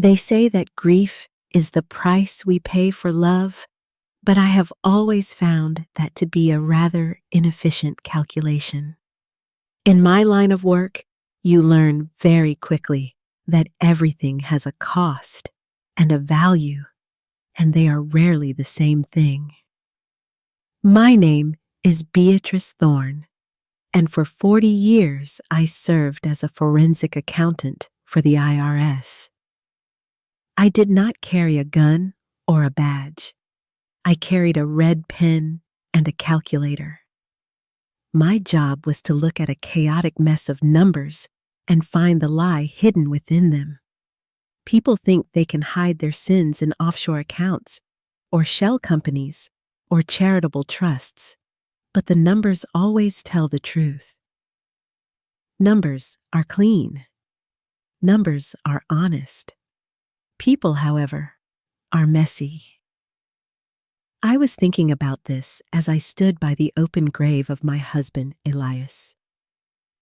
They say that grief is the price we pay for love, but I have always found that to be a rather inefficient calculation. In my line of work, you learn very quickly that everything has a cost and a value, and they are rarely the same thing. My name is Beatrice Thorne, and for 40 years I served as a forensic accountant for the IRS. I did not carry a gun or a badge. I carried a red pen and a calculator. My job was to look at a chaotic mess of numbers and find the lie hidden within them. People think they can hide their sins in offshore accounts, or shell companies, or charitable trusts, but the numbers always tell the truth. Numbers are clean. Numbers are honest. People, however, are messy. I was thinking about this as I stood by the open grave of my husband, Elias.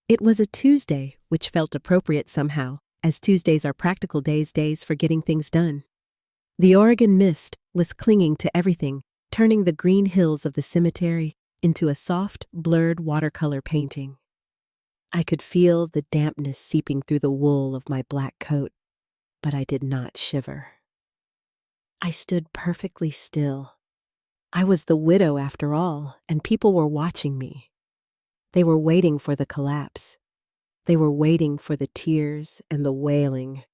It was a Tuesday, which felt appropriate somehow, as Tuesdays are practical days for getting things done. The Oregon mist was clinging to everything, turning the green hills of the cemetery into a soft, blurred watercolor painting. I could feel the dampness seeping through the wool of my black coat, but I did not shiver. I stood perfectly still. I was the widow after all, and people were watching me. They were waiting for the collapse. They were waiting for the tears and the wailing,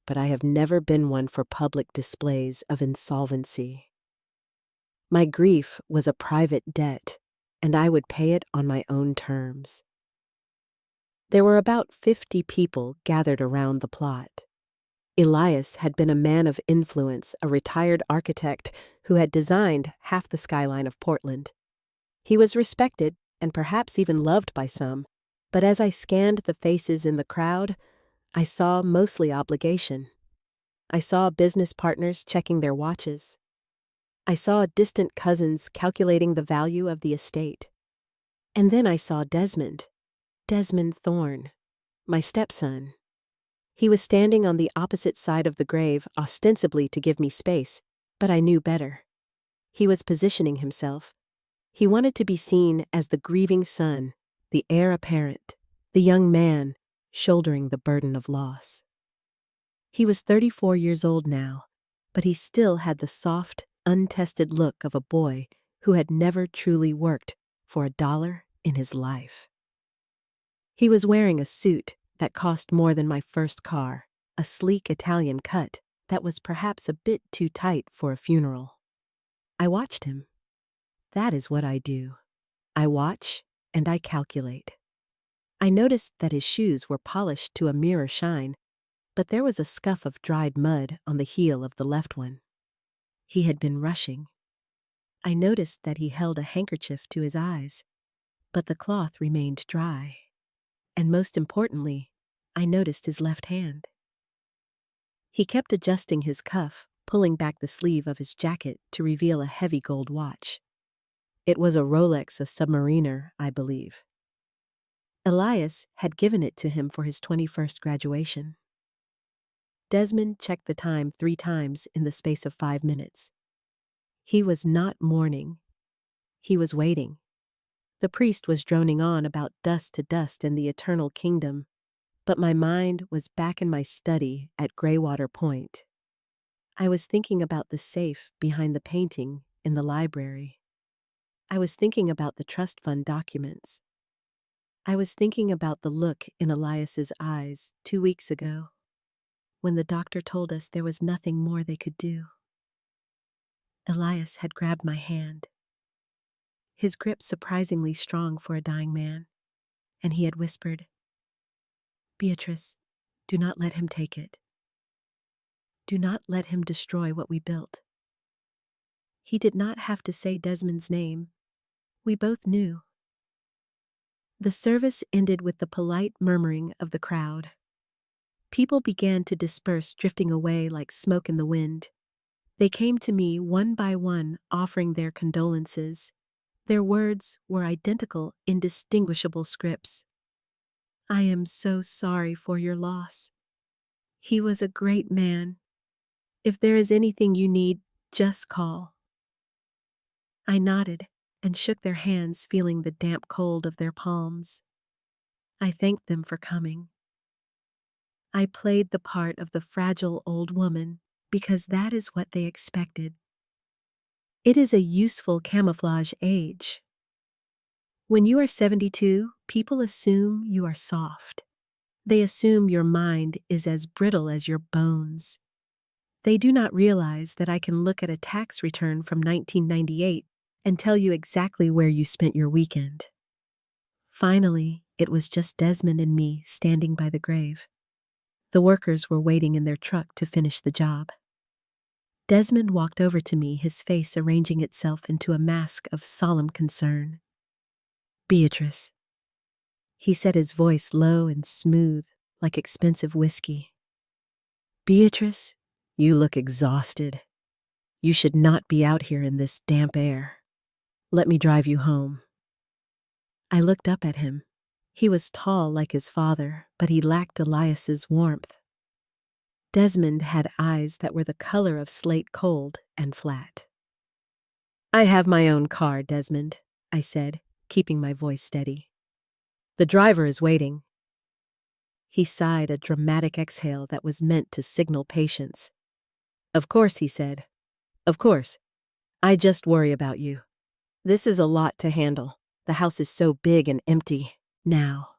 but I have never been one for public displays of insolvency. My grief was a private debt, and I would pay it on my own terms. There were about 50 people gathered around the plot. Elias had been a man of influence, a retired architect who had designed half the skyline of Portland. He was respected and perhaps even loved by some, but as I scanned the faces in the crowd, I saw mostly obligation. I saw business partners checking their watches. I saw distant cousins calculating the value of the estate. And then I saw Desmond Thorne, my stepson. He was standing on the opposite side of the grave, ostensibly to give me space, but I knew better. He was positioning himself. He wanted to be seen as the grieving son, the heir apparent, the young man shouldering the burden of loss. He was 34 years old now, but he still had the soft, untested look of a boy who had never truly worked for a dollar in his life. He was wearing a suit that cost more than my first car, a sleek Italian cut that was perhaps a bit too tight for a funeral. I watched him. That is what I do. I watch and I calculate. I noticed that his shoes were polished to a mirror shine, but there was a scuff of dried mud on the heel of the left one. He had been rushing. I noticed that he held a handkerchief to his eyes, but the cloth remained dry. And most importantly, I noticed his left hand. He kept adjusting his cuff, pulling back the sleeve of his jacket to reveal a heavy gold watch. It was a Rolex, a Submariner, I believe. Elias had given it to him for his 21st graduation. Desmond checked the time 3 times in the space of 5 minutes. He was not mourning. He was waiting. The priest was droning on about dust to dust in the eternal kingdom, but my mind was back in my study at Greywater Point. I was thinking about the safe behind the painting in the library. I was thinking about the trust fund documents. I was thinking about the look in Elias's eyes 2 weeks ago, when the doctor told us there was nothing more they could do. Elias had grabbed my hand, his grip surprisingly strong for a dying man, and he had whispered, "Beatrice, do not let him take it. Do not let him destroy what we built." He did not have to say Desmond's name. We both knew. The service ended with the polite murmuring of the crowd. People began to disperse, drifting away like smoke in the wind. They came to me one by one, offering their condolences. Their words were identical, indistinguishable scripts. "I am so sorry for your loss. He was a great man, If there is anything you need, just call. I nodded and shook their hands, feeling the damp cold of their palms. I thanked them for coming. I played the part of the fragile old woman because that is what they expected. It is a useful camouflage age. When you are 72, people assume you are soft. They assume your mind is as brittle as your bones. They do not realize that I can look at a tax return from 1998 and tell you exactly where you spent your weekend. Finally, it was just Desmond and me standing by the grave. The workers were waiting in their truck to finish the job. Desmond walked over to me, his face arranging itself into a mask of solemn concern. "Beatrice," he said, his voice low and smooth, like expensive whiskey. "Beatrice, you look exhausted. You should not be out here in this damp air. Let me drive you home." I looked up at him. He was tall like his father, but he lacked Elias's warmth. Desmond had eyes that were the color of slate cold and flat. "I have my own car, Desmond," I said, keeping my voice steady. "The driver is waiting." He sighed a dramatic exhale that was meant to signal patience. "Of course," he said. "Of course. I just worry about you. This is a lot to handle. The house is so big and empty now.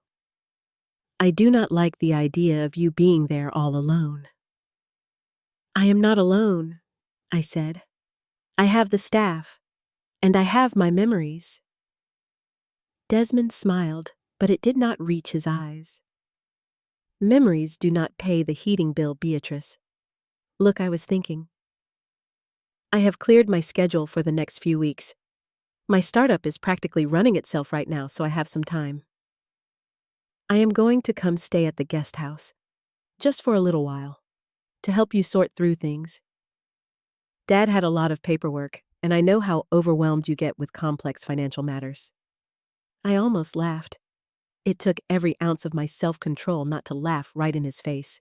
I do not like the idea of you being there all alone." "I am not alone," I said. "I have the staff, and I have my memories." Desmond smiled, but it did not reach his eyes. "Memories do not pay the heating bill, Beatrice. Look, I was thinking. I have cleared my schedule for the next few weeks. My startup is practically running itself right now, so I have some time. I am going to come stay at the guest house, just for a little while, to help you sort through things. Dad had a lot of paperwork, and I know how overwhelmed you get with complex financial matters." I almost laughed. It took every ounce of my self-control not to laugh right in his face.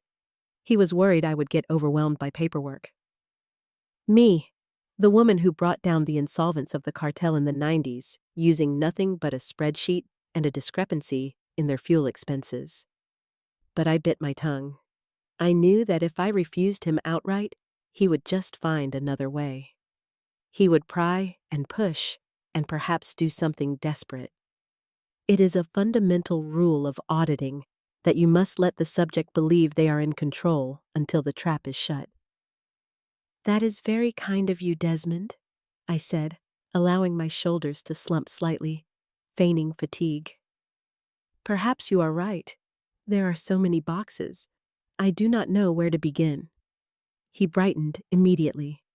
He was worried I would get overwhelmed by paperwork. Me, the woman who brought down the insolvents of the cartel in the 90s, using nothing but a spreadsheet and a discrepancy in their fuel expenses. But I bit my tongue. I knew that if I refused him outright, he would just find another way. He would pry and push and perhaps do something desperate. It is a fundamental rule of auditing that you must let the subject believe they are in control until the trap is shut. "That is very kind of you, Desmond," I said, allowing my shoulders to slump slightly, feigning fatigue. "Perhaps you are right. There are so many boxes. I do not know where to begin." He brightened immediately,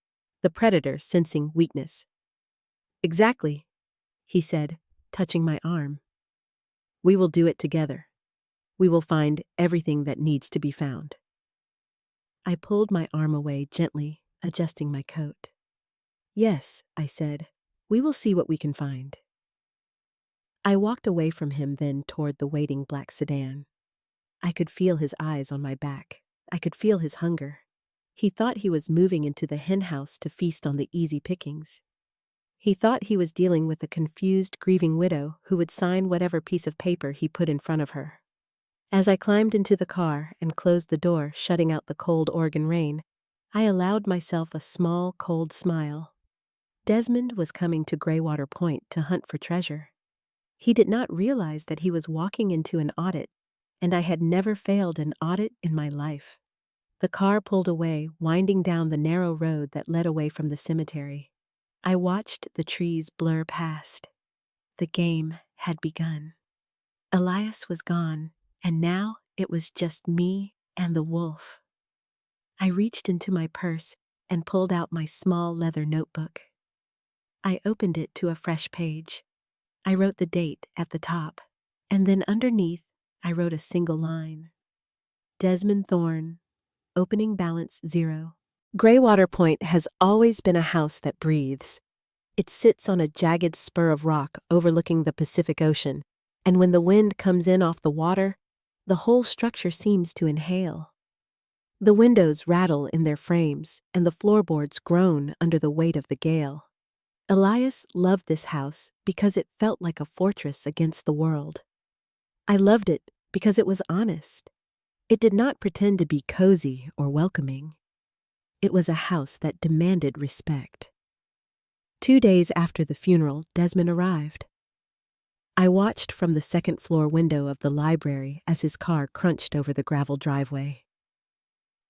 the predator sensing weakness. "Exactly," he said, touching my arm. "We will do it together. We will find everything that needs to be found." I pulled my arm away gently, adjusting my coat. "Yes," I said, "we will see what we can find." I walked away from him then toward the waiting black sedan. I could feel his eyes on my back. I could feel his hunger. He thought he was moving into the hen house to feast on the easy pickings. He thought he was dealing with a confused, grieving widow who would sign whatever piece of paper he put in front of her. As I climbed into the car and closed the door, shutting out the cold Oregon rain, I allowed myself a small, cold smile. Desmond was coming to Graywater Point to hunt for treasure. He did not realize that he was walking into an audit, and I had never failed an audit in my life. The car pulled away, winding down the narrow road that led away from the cemetery. I watched the trees blur past. The game had begun. Elias was gone, and now it was just me and the wolf. I reached into my purse and pulled out my small leather notebook. I opened it to a fresh page. I wrote the date at the top, and then underneath I wrote a single line. Desmond Thorne, opening balance 0. Graywater Point has always been a house that breathes. It sits on a jagged spur of rock overlooking the Pacific Ocean, and when the wind comes in off the water, the whole structure seems to inhale. The windows rattle in their frames, and the floorboards groan under the weight of the gale. Elias loved this house because it felt like a fortress against the world. I loved it because it was honest. It did not pretend to be cozy or welcoming. It was a house that demanded respect. 2 days after the funeral, Desmond arrived. I watched from the second-floor window of the library as his car crunched over the gravel driveway.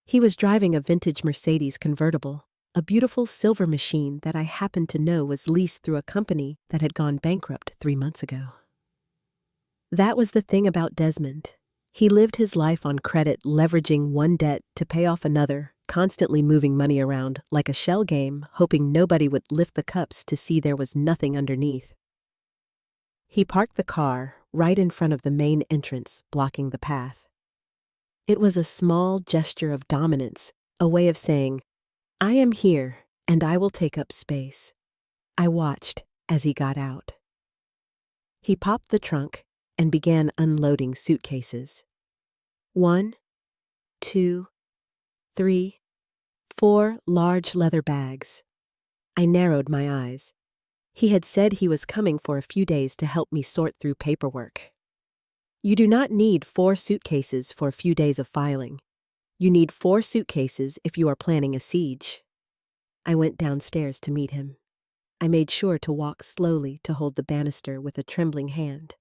He was driving a vintage Mercedes convertible, a beautiful silver machine that I happened to know was leased through a company that had gone bankrupt 3 months ago. That was the thing about Desmond. He lived his life on credit, leveraging one debt to pay off another, constantly moving money around like a shell game, hoping nobody would lift the cups to see there was nothing underneath. He parked the car right in front of the main entrance, blocking the path. It was a small gesture of dominance, a way of saying, "I am here, and I will take up space." I watched as he got out. He popped the trunk and began unloading suitcases. 1, 2, 3, 4 large leather bags. I narrowed my eyes. He had said he was coming for a few days to help me sort through paperwork. You do not need 4 suitcases for a few days of filing. You need 4 suitcases if you are planning a siege. I went downstairs to meet him. I made sure to walk slowly to hold the banister with a trembling hand.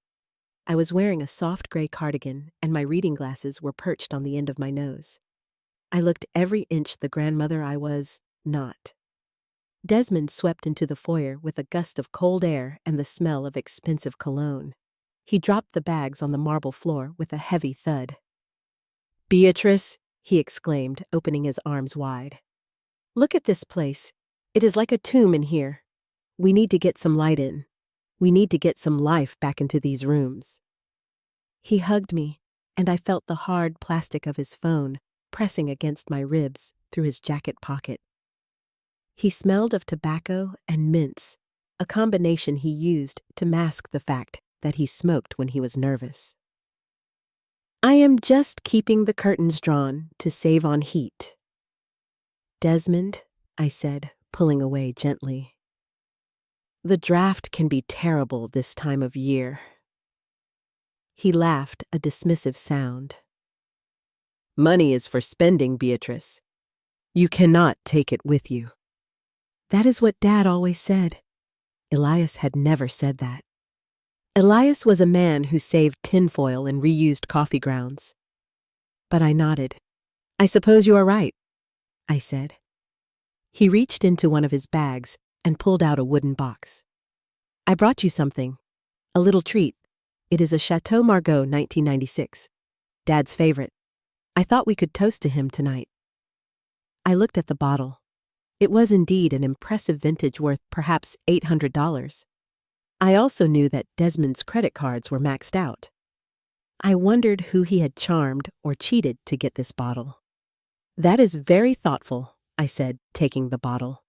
I was wearing a soft gray cardigan, and my reading glasses were perched on the end of my nose. I looked every inch the grandmother I was not. Desmond swept into the foyer with a gust of cold air and the smell of expensive cologne. He dropped the bags on the marble floor with a heavy thud. "Beatrice," he exclaimed, opening his arms wide. "Look at this place. It is like a tomb in here. We need to get some light in. We need to get some life back into these rooms." He hugged me, and I felt the hard plastic of his phone pressing against my ribs through his jacket pocket. He smelled of tobacco and mints, a combination he used to mask the fact that he smoked when he was nervous. "I am just keeping the curtains drawn to save on heat." "Desmond," I said, pulling away gently. "The draft can be terrible this time of year." He laughed, a dismissive sound. "Money is for spending, Beatrice. You cannot take it with you." That is what Dad always said. Elias had never said that. Elias was a man who saved tinfoil and reused coffee grounds. But I nodded. "I suppose you are right," I said. He reached into one of his bags and pulled out a wooden box. "I brought you something. A little treat. It is a Chateau Margaux 1996. Dad's favorite. I thought we could toast to him tonight." I looked at the bottle. It was indeed an impressive vintage worth perhaps $800. I also knew that Desmond's credit cards were maxed out. I wondered who he had charmed or cheated to get this bottle. "That is very thoughtful," I said, taking the bottle.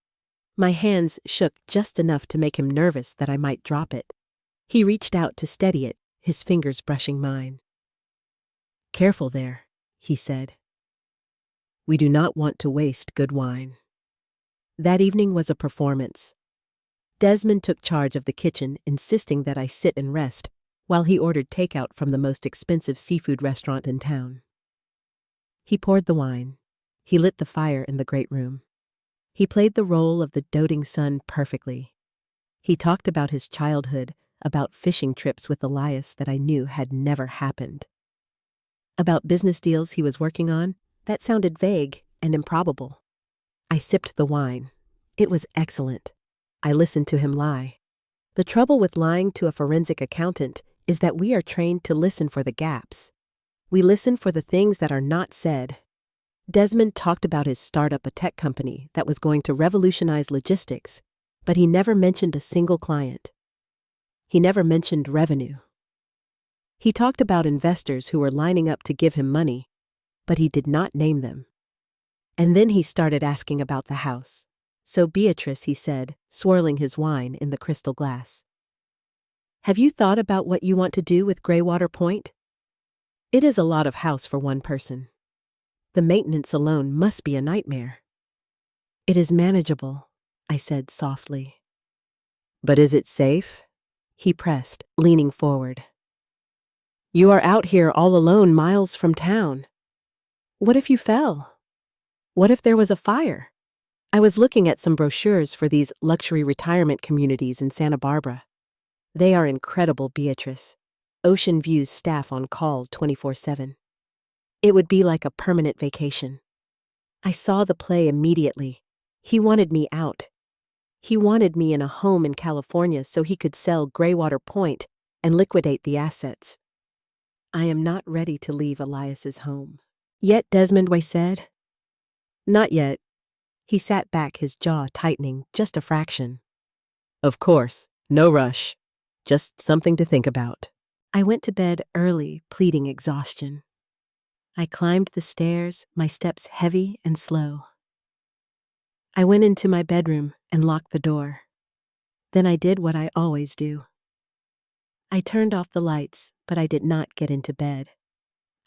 My hands shook just enough to make him nervous that I might drop it. He reached out to steady it, his fingers brushing mine. "Careful there," he said. "We do not want to waste good wine." That evening was a performance. Desmond took charge of the kitchen, insisting that I sit and rest, while he ordered takeout from the most expensive seafood restaurant in town. He poured the wine. He lit the fire in the great room. He played the role of the doting son perfectly. He talked about his childhood, about fishing trips with Elias that I knew had never happened. About business deals he was working on that sounded vague and improbable. I sipped the wine. It was excellent. I listened to him lie. The trouble with lying to a forensic accountant is that we are trained to listen for the gaps. We listen for the things that are not said. Desmond talked about his startup, a tech company that was going to revolutionize logistics, but he never mentioned a single client. He never mentioned revenue. He talked about investors who were lining up to give him money, but he did not name them. And then he started asking about the house. "So Beatrice," he said, swirling his wine in the crystal glass. "Have you thought about what you want to do with Greywater Point? It is a lot of house for one person." The maintenance alone must be a nightmare. It is manageable, I said softly. But is it safe? He pressed, leaning forward. You are out here all alone miles from town. What if you fell? What if there was a fire? I was looking at some brochures for these luxury retirement communities in Santa Barbara. They are incredible, Beatrice. Ocean View's staff on call 24/7. It would be like a permanent vacation. I saw the play immediately. He wanted me out. He wanted me in a home in California so he could sell Greywater Point and liquidate the assets. I am not ready to leave Elias's home. Yet, Desmond, I said. Not yet. He sat back, his jaw tightening just a fraction. Of course, no rush. Just something to think about. I went to bed early, pleading exhaustion. I climbed the stairs, my steps heavy and slow. I went into my bedroom and locked the door. Then I did what I always do. I turned off the lights, but I did not get into bed.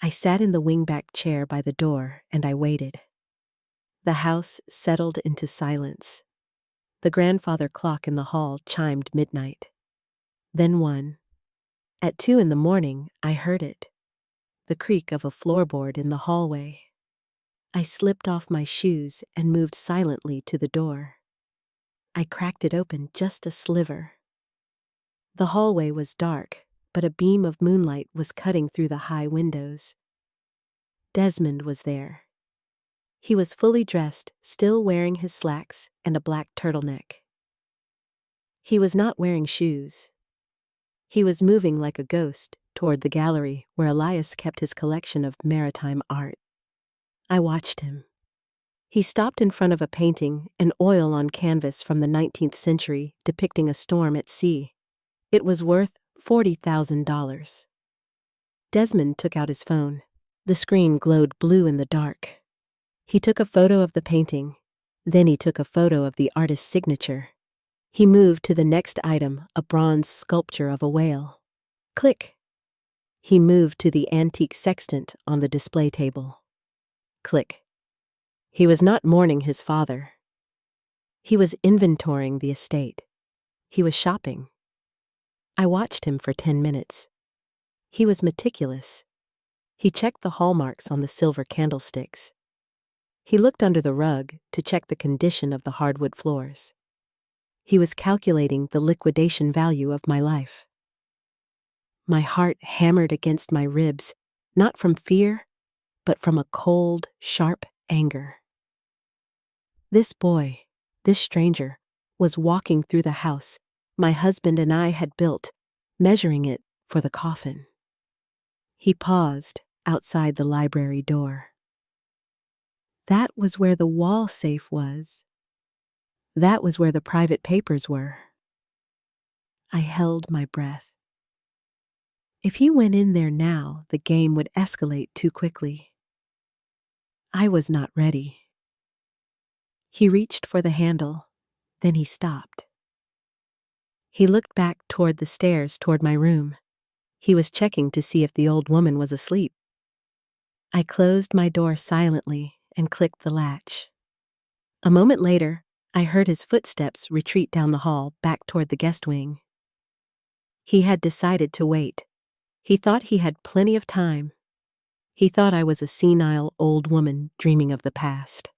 I sat in the wingback chair by the door and I waited. The house settled into silence. The grandfather clock in the hall chimed midnight. Then 1. At 2 in the morning, I heard it. The creak of a floorboard in the hallway. I slipped off my shoes and moved silently to the door. I cracked it open just a sliver. The hallway was dark, but a beam of moonlight was cutting through the high windows. Desmond was there. He was fully dressed, still wearing his slacks and a black turtleneck. He was not wearing shoes. He was moving like a ghost toward the gallery where Elias kept his collection of maritime art. I watched him. He stopped in front of a painting, an oil on canvas from the 19th century depicting a storm at sea. It was worth $40,000. Desmond took out his phone. The screen glowed blue in the dark. He took a photo of the painting. Then he took a photo of the artist's signature. He moved to the next item, a bronze sculpture of a whale. Click. He moved to the antique sextant on the display table. Click. He was not mourning his father. He was inventorying the estate. He was shopping. I watched him for 10 minutes. He was meticulous. He checked the hallmarks on the silver candlesticks. He looked under the rug to check the condition of the hardwood floors. He was calculating the liquidation value of my life. My heart hammered against my ribs, not from fear, but from a cold, sharp anger. This boy, this stranger, was walking through the house my husband and I had built, measuring it for the coffin. He paused outside the library door. That was where the wall safe was. That was where the private papers were. I held my breath. If he went in there now, the game would escalate too quickly. I was not ready. He reached for the handle, then he stopped. He looked back toward the stairs toward my room. He was checking to see if the old woman was asleep. I closed my door silently and clicked the latch. A moment later, I heard his footsteps retreat down the hall back toward the guest wing. He had decided to wait. He thought he had plenty of time. He thought I was a senile old woman dreaming of the past.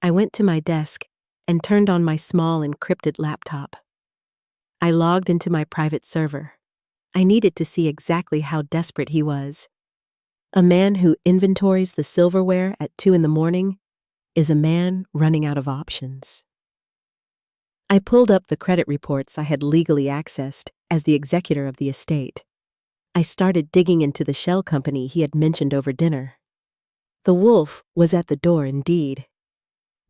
I went to my desk and turned on my small encrypted laptop. I logged into my private server. I needed to see exactly how desperate he was. A man who inventories the silverware at 2 in the morning is a man running out of options. I pulled up the credit reports I had legally accessed as the executor of the estate. I started digging into the shell company he had mentioned over dinner. The wolf was at the door indeed,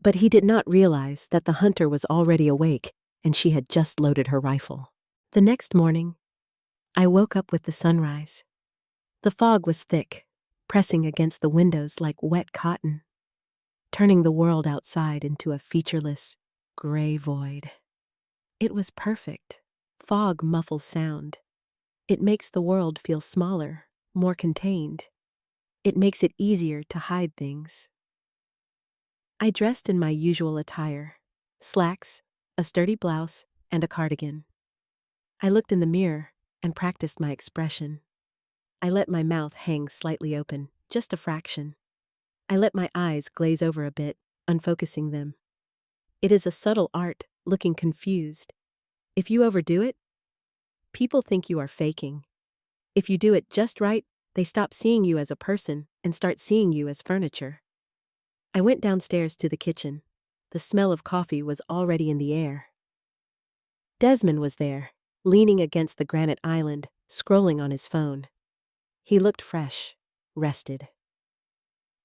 but he did not realize that the hunter was already awake and she had just loaded her rifle. The next morning, I woke up with the sunrise. The fog was thick, pressing against the windows like wet cotton, turning the world outside into a featureless, gray void. It was perfect. Fog muffles sound. It makes the world feel smaller, more contained. It makes it easier to hide things. I dressed in my usual attire: slacks, a sturdy blouse, and a cardigan. I looked in the mirror and practiced my expression. I let my mouth hang slightly open, just a fraction. I let my eyes glaze over a bit, unfocusing them. It is a subtle art, looking confused. If you overdo it, people think you are faking. If you do it just right, they stop seeing you as a person and start seeing you as furniture. I went downstairs to the kitchen. The smell of coffee was already in the air. Desmond was there, leaning against the granite island, scrolling on his phone. He looked fresh, rested.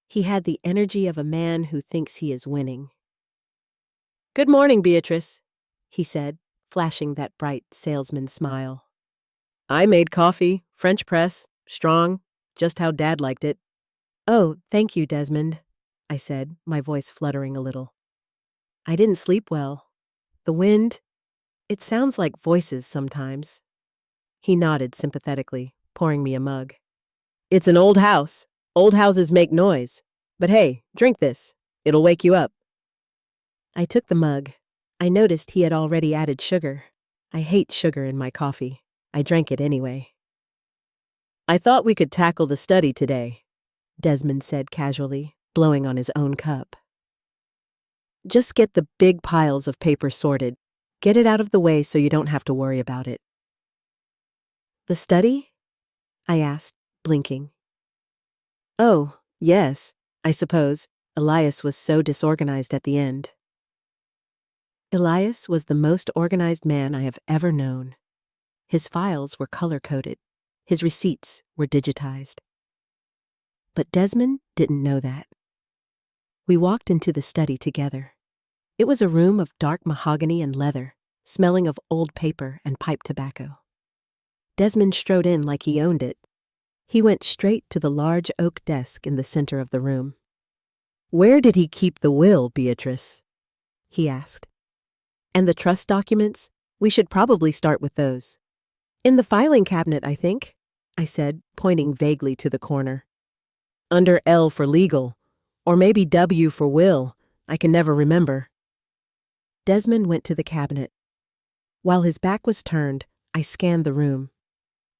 He had the energy of a man who thinks he is winning. "Good morning, Beatrice," he said, flashing that bright salesman smile. "I made coffee, French press, strong, just how Dad liked it." "Oh, thank you, Desmond," I said, my voice fluttering a little. "I didn't sleep well. The wind, it sounds like voices sometimes." He nodded sympathetically, pouring me a mug. "It's an old house. Old houses make noise. But hey, drink this. It'll wake you up." I took the mug. I noticed he had already added sugar. I hate sugar in my coffee. I drank it anyway. "I thought we could tackle the study today," Desmond said casually, blowing on his own cup. "Just get the big piles of paper sorted. Get it out of the way so you don't have to worry about it." "The study?" I asked, blinking. "Oh, yes, I suppose." Elias was so disorganized at the end. Elias was the most organized man I have ever known. His files were color-coded. His receipts were digitized. But Desmond didn't know that. We walked into the study together. It was a room of dark mahogany and leather, smelling of old paper and pipe tobacco. Desmond strode in like he owned it. He went straight to the large oak desk in the center of the room. "Where did he keep the will, Beatrice?" he asked. "And the trust documents? We should probably start with those." "In the filing cabinet, I think," I said, pointing vaguely to the corner. "Under L for legal, or maybe W for will. I can never remember." Desmond went to the cabinet. While his back was turned, I scanned the room.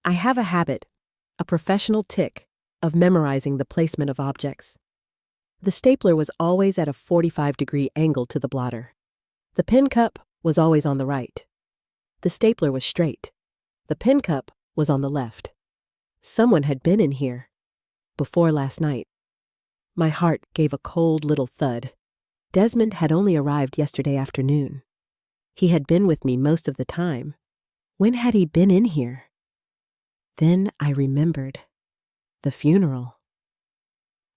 I have a habit, a professional tic, of memorizing the placement of objects. The stapler was always at a 45-degree angle to the blotter. The pen cup was always on the right. The stapler was straight. The pen cup was on the left. Someone had been in here. Before last night. My heart gave a cold little thud. Desmond had only arrived yesterday afternoon. He had been with me most of the time. When had he been in here? Then I remembered. The funeral.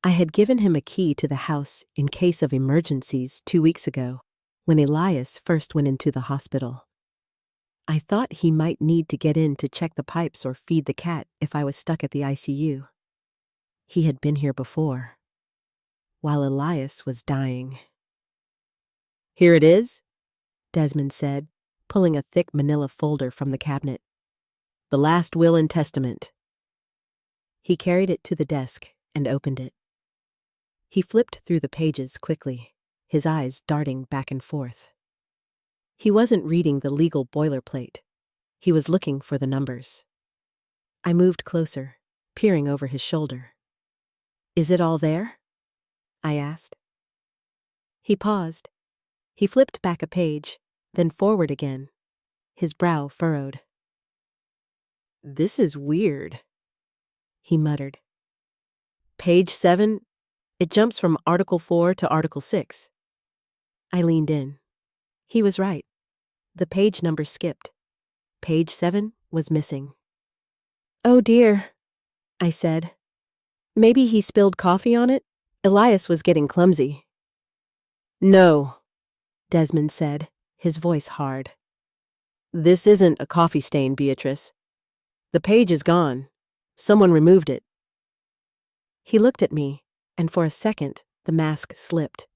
I had given him a key to the house in case of emergencies 2 weeks ago, when Elias first went into the hospital. I thought he might need to get in to check the pipes or feed the cat if I was stuck at the ICU. He had been here before, while Elias was dying. "Here it is," Desmond said, pulling a thick manila folder from the cabinet. "The last will and testament." He carried it to the desk and opened it. He flipped through the pages quickly, his eyes darting back and forth. He wasn't reading the legal boilerplate. He was looking for the numbers. I moved closer, peering over his shoulder. "Is it all there?" I asked. He paused. He flipped back a page, then forward again, his brow furrowed. "This is weird," he muttered. "Page 7, it jumps from Article 4 to Article 6. I leaned in. He was right. The page number skipped. Page 7 was missing. "Oh dear," I said. "Maybe he spilled coffee on it?" Elias was getting clumsy. "No," Desmond said, his voice hard. "This isn't a coffee stain, Beatrice. The page is gone. Someone removed it." He looked at me, and for a second, the mask slipped.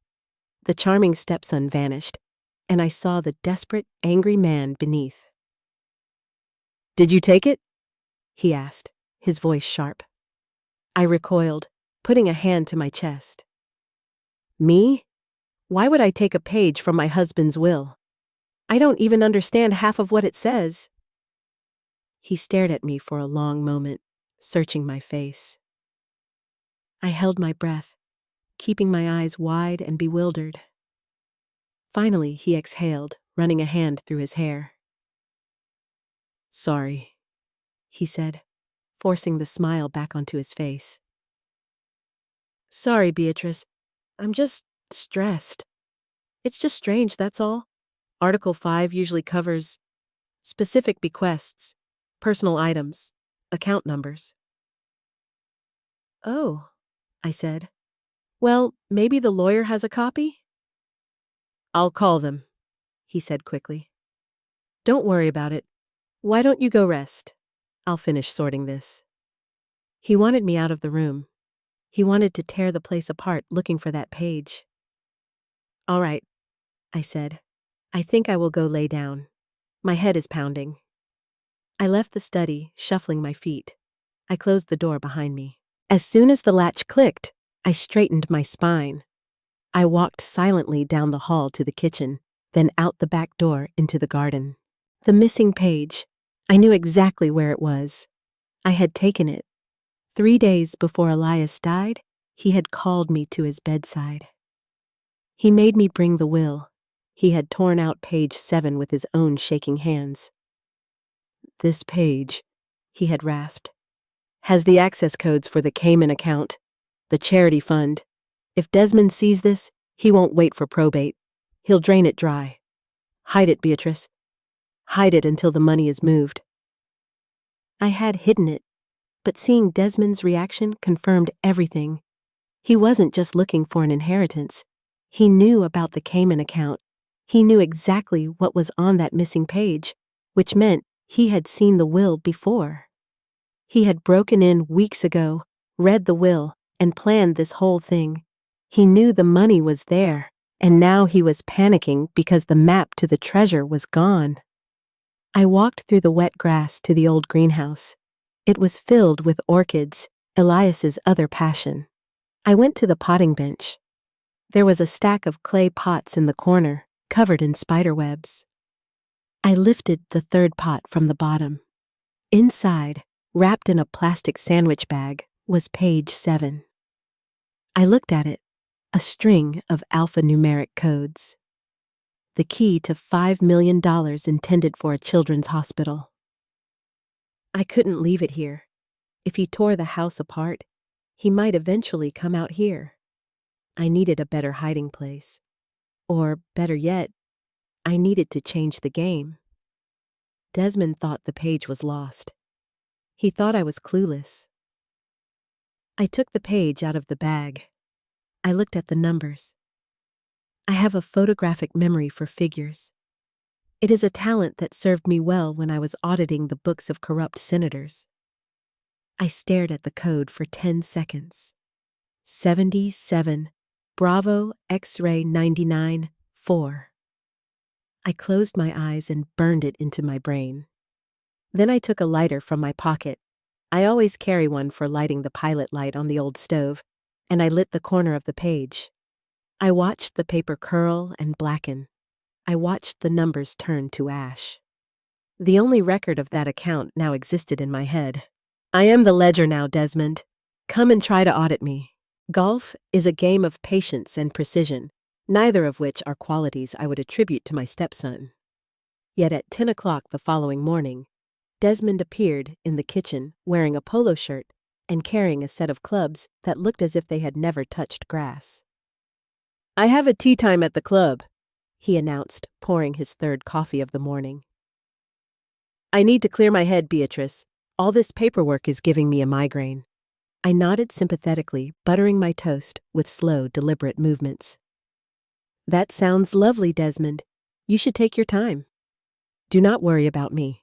The charming stepson vanished, and I saw the desperate, angry man beneath. "Did you take it?" he asked, his voice sharp. I recoiled, putting a hand to my chest. Me? Why would I take a page from my husband's will? I don't even understand half of what it says. He stared at me for a long moment, searching my face. I held my breath, keeping my eyes wide and bewildered. Finally, he exhaled, running a hand through his hair. Sorry, he said, forcing the smile back onto his face. Sorry, Beatrice. I'm just stressed. It's just strange, that's all. Article 5 usually covers specific bequests, personal items, account numbers. Oh, I said. Well, maybe the lawyer has a copy? I'll call them, he said quickly. Don't worry about it. Why don't you go rest? I'll finish sorting this. He wanted me out of the room. He wanted to tear the place apart looking for that page. All right, I said. I think I will go lay down. My head is pounding. I left the study, shuffling my feet. I closed the door behind me. As soon as the latch clicked, I straightened my spine. I walked silently down the hall to the kitchen, then out the back door into the garden. The missing page. I knew exactly where it was. I had taken it. 3 days before Elias died, he had called me to his bedside. He made me bring the will. He had torn out page 7 with his own shaking hands. This page, he had rasped, has the access codes for the Cayman account, the charity fund. If Desmond sees this, he won't wait for probate. He'll drain it dry. Hide it, Beatrice. Hide it until the money is moved. I had hidden it, but seeing Desmond's reaction confirmed everything. He wasn't just looking for an inheritance. He knew about the Cayman account. He knew exactly what was on that missing page, which meant he had seen the will before. He had broken in weeks ago, read the will, and planned this whole thing. He knew the money was there, and now he was panicking because the map to the treasure was gone. I walked through the wet grass to the old greenhouse. It was filled with orchids, Elias's other passion. I went to the potting bench. There was a stack of clay pots in the corner, covered in spider webs. I lifted the third pot from the bottom. Inside, wrapped in a plastic sandwich bag, was page 7. I looked at it, a string of alphanumeric codes. The key to $5 million intended for a children's hospital. I couldn't leave it here. If he tore the house apart, he might eventually come out here. I needed a better hiding place. Or, better yet, I needed to change the game. Desmond thought the page was lost. He thought I was clueless. I took the page out of the bag. I looked at the numbers. I have a photographic memory for figures. It is a talent that served me well when I was auditing the books of corrupt senators. I stared at the code for 10 seconds. 77, Bravo, X-ray 99, 4. I closed my eyes and burned it into my brain. Then I took a lighter from my pocket. I always carry one for lighting the pilot light on the old stove, and I lit the corner of the page. I watched the paper curl and blacken. I watched the numbers turn to ash. The only record of that account now existed in my head. I am the ledger now, Desmond. Come and try to audit me. Golf is a game of patience and precision, neither of which are qualities I would attribute to my stepson. Yet at 10 o'clock the following morning, Desmond appeared in the kitchen wearing a polo shirt and carrying a set of clubs that looked as if they had never touched grass. I have a tea time at the club, he announced, pouring his third coffee of the morning. I need to clear my head, Beatrice. All this paperwork is giving me a migraine. I nodded sympathetically, buttering my toast with slow, deliberate movements. That sounds lovely, Desmond. You should take your time. Do not worry about me.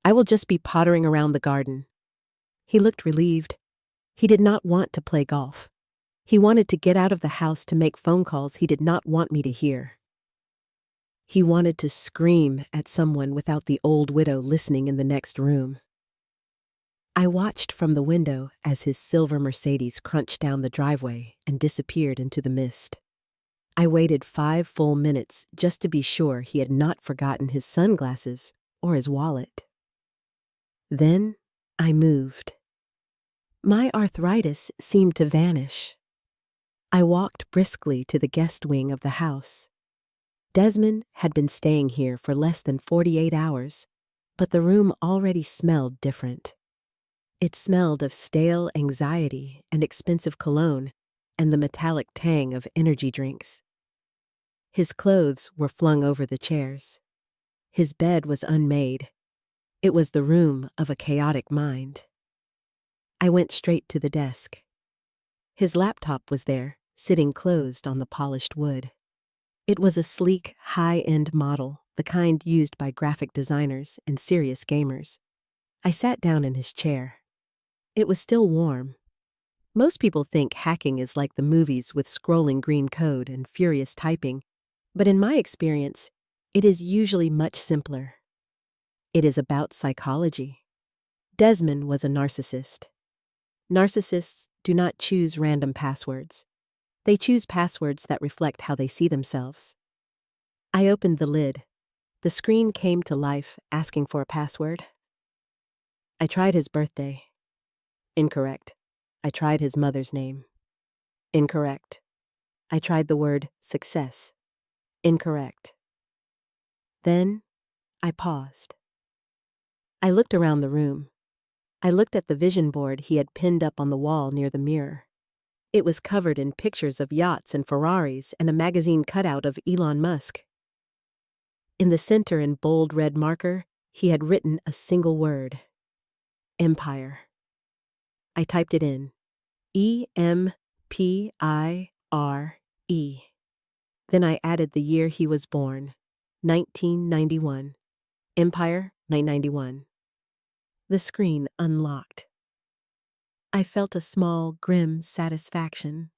I will just be pottering around the garden. He looked relieved. He did not want to play golf. He wanted to get out of the house to make phone calls he did not want me to hear. He wanted to scream at someone without the old widow listening in the next room. I watched from the window as his silver Mercedes crunched down the driveway and disappeared into the mist. I waited 5 full minutes just to be sure he had not forgotten his sunglasses or his wallet. Then I moved. My arthritis seemed to vanish. I walked briskly to the guest wing of the house. Desmond had been staying here for less than 48 hours, but the room already smelled different. It smelled of stale anxiety and expensive cologne and the metallic tang of energy drinks. His clothes were flung over the chairs. His bed was unmade. It was the room of a chaotic mind. I went straight to the desk. His laptop was there, sitting closed on the polished wood. It was a sleek, high-end model, the kind used by graphic designers and serious gamers. I sat down in his chair. It was still warm. Most people think hacking is like the movies with scrolling green code and furious typing, but in my experience, it is usually much simpler. It is about psychology. Desmond was a narcissist. Narcissists do not choose random passwords. They choose passwords that reflect how they see themselves. I opened the lid. The screen came to life, asking for a password. I tried his birthday. Incorrect. I tried his mother's name. Incorrect. I tried the word success. Incorrect. Then I paused. I looked around the room. I looked at the vision board he had pinned up on the wall near the mirror. It was covered in pictures of yachts and Ferraris and a magazine cutout of Elon Musk. In the center in bold red marker, he had written a single word: Empire. I typed it in. Empire. Then I added the year he was born, 1991. Empire, 991. The screen unlocked. I felt a small, grim satisfaction.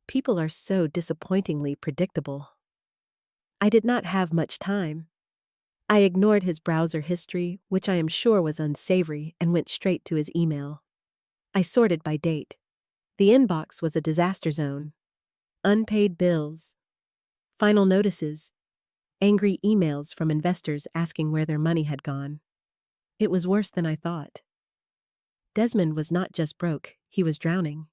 People are so disappointingly predictable. I did not have much time. I ignored his browser history, which I am sure was unsavory, and went straight to his email. I sorted by date. The inbox was a disaster zone. Unpaid bills. Final notices. Angry emails from investors asking where their money had gone. It was worse than I thought. Desmond was not just broke, he was drowning.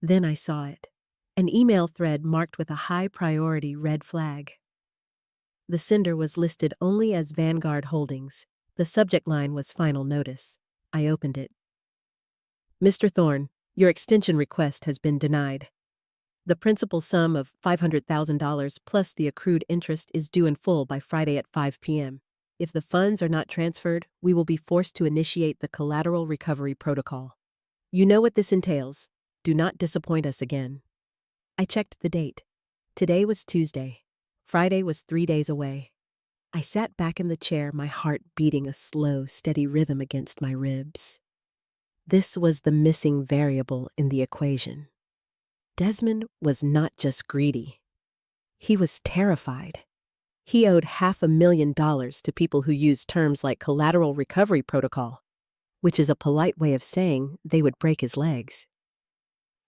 Then I saw it. An email thread marked with a high-priority red flag. The sender was listed only as Vanguard Holdings. The subject line was Final Notice. I opened it. Mr. Thorne, your extension request has been denied. The principal sum of $500,000 plus the accrued interest is due in full by Friday at 5 p.m. If the funds are not transferred, we will be forced to initiate the collateral recovery protocol. You know what this entails. Do not disappoint us again. I checked the date. Today was Tuesday. Friday was 3 days away. I sat back in the chair, my heart beating a slow, steady rhythm against my ribs. This was the missing variable in the equation. Desmond was not just greedy. He was terrified. He owed $500,000 to people who used terms like collateral recovery protocol, which is a polite way of saying they would break his legs.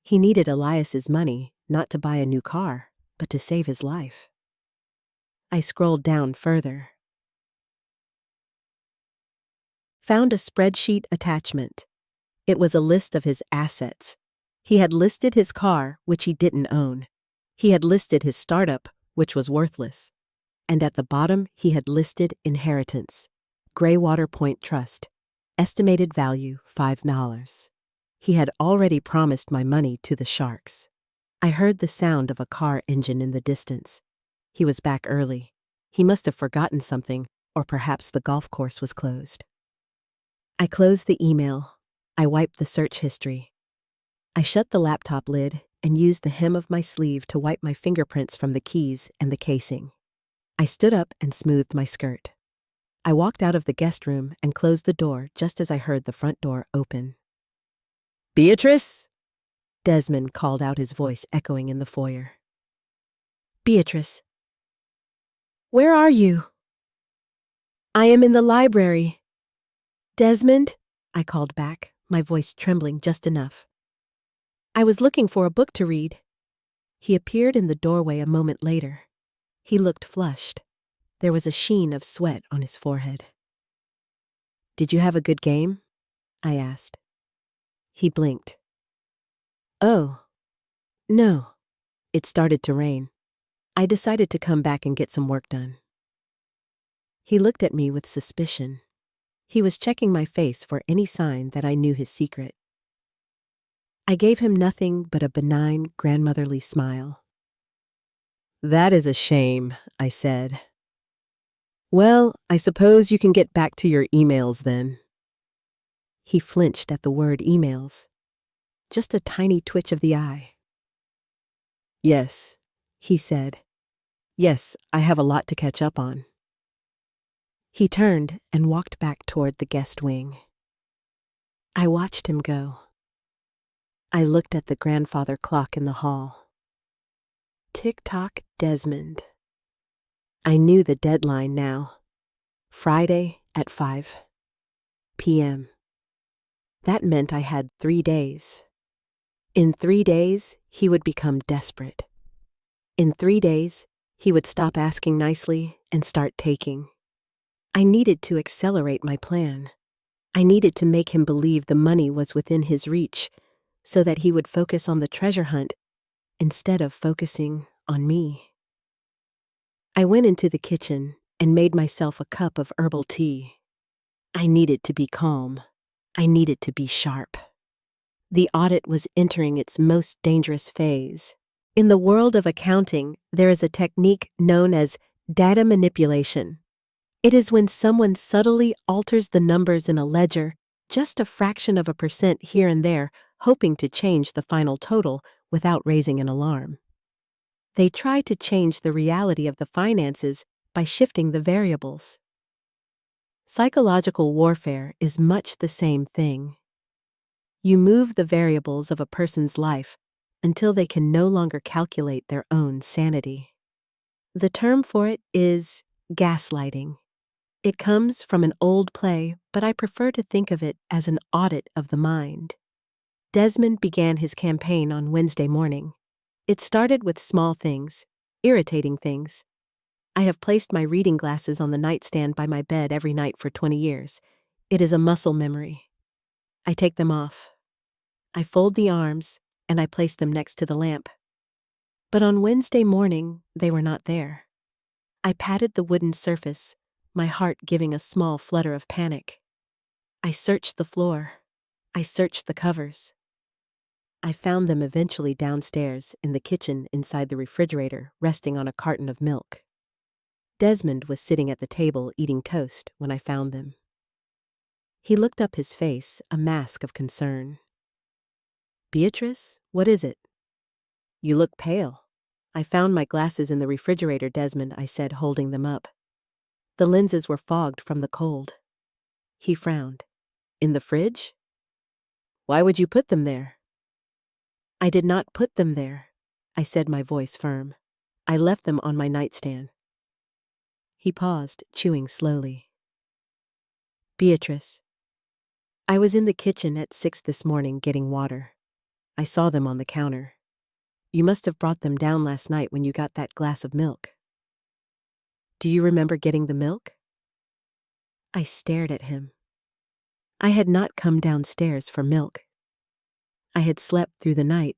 He needed Elias's money not to buy a new car, but to save his life. I scrolled down further. Found a spreadsheet attachment. It was a list of his assets. He had listed his car, which he didn't own. He had listed his startup, which was worthless. And at the bottom, he had listed inheritance. Greywater Point Trust. Estimated value, $5. He had already promised my money to the sharks. I heard the sound of a car engine in the distance. He was back early. He must have forgotten something, or perhaps the golf course was closed. I closed the email. I wiped the search history. I shut the laptop lid and used the hem of my sleeve to wipe my fingerprints from the keys and the casing. I stood up and smoothed my skirt. I walked out of the guest room and closed the door just as I heard the front door open. Beatrice? Desmond called out, his voice echoing in the foyer. Beatrice. Where are you? I am in the library. Desmond? I called back, my voice trembling just enough. I was looking for a book to read. He appeared in the doorway a moment later. He looked flushed. There was a sheen of sweat on his forehead. "Did you have a good game?" I asked. He blinked. "Oh, no. It started to rain. I decided to come back and get some work done." He looked at me with suspicion. He was checking my face for any sign that I knew his secret. I gave him nothing but a benign, grandmotherly smile. "That is a shame," I said. "Well, I suppose you can get back to your emails then." He flinched at the word emails. Just a tiny twitch of the eye. "Yes," he said. "Yes, I have a lot to catch up on." He turned and walked back toward the guest wing. I watched him go. I looked at the grandfather clock in the hall. Tick-tock, Desmond. I knew the deadline now. Friday at 5 p.m. That meant I had 3 days. In 3 days, he would become desperate. In 3 days, he would stop asking nicely and start taking. I needed to accelerate my plan. I needed to make him believe the money was within his reach, so that he would focus on the treasure hunt instead of focusing on me. I went into the kitchen and made myself a cup of herbal tea. I needed to be calm. I needed to be sharp. The audit was entering its most dangerous phase. In the world of accounting, there is a technique known as data manipulation. It is when someone subtly alters the numbers in a ledger, just a fraction of a percent here and there, hoping to change the final total without raising an alarm. They try to change the reality of the finances by shifting the variables. Psychological warfare is much the same thing. You move the variables of a person's life until they can no longer calculate their own sanity. The term for it is gaslighting. It comes from an old play, but I prefer to think of it as an audit of the mind. Desmond began his campaign on Wednesday morning. It started with small things, irritating things. I have placed my reading glasses on the nightstand by my bed every night for 20 years. It is a muscle memory. I take them off. I fold the arms, and I place them next to the lamp. But on Wednesday morning, they were not there. I patted the wooden surface, my heart giving a small flutter of panic. I searched the floor. I searched the covers. I found them eventually downstairs in the kitchen inside the refrigerator, resting on a carton of milk. Desmond was sitting at the table eating toast when I found them. He looked up, his face a mask of concern. "Beatrice, what is it?" "You look pale." "I found my glasses in the refrigerator, Desmond," I said, holding them up. The lenses were fogged from the cold. He frowned. "In the fridge? Why would you put them there?" "I did not put them there," I said, my voice firm. "I left them on my nightstand." He paused, chewing slowly. "Beatrice, I was in the kitchen at 6 this morning getting water. I saw them on the counter. You must have brought them down last night when you got that glass of milk. Do you remember getting the milk?" I stared at him. I had not come downstairs for milk. I had slept through the night,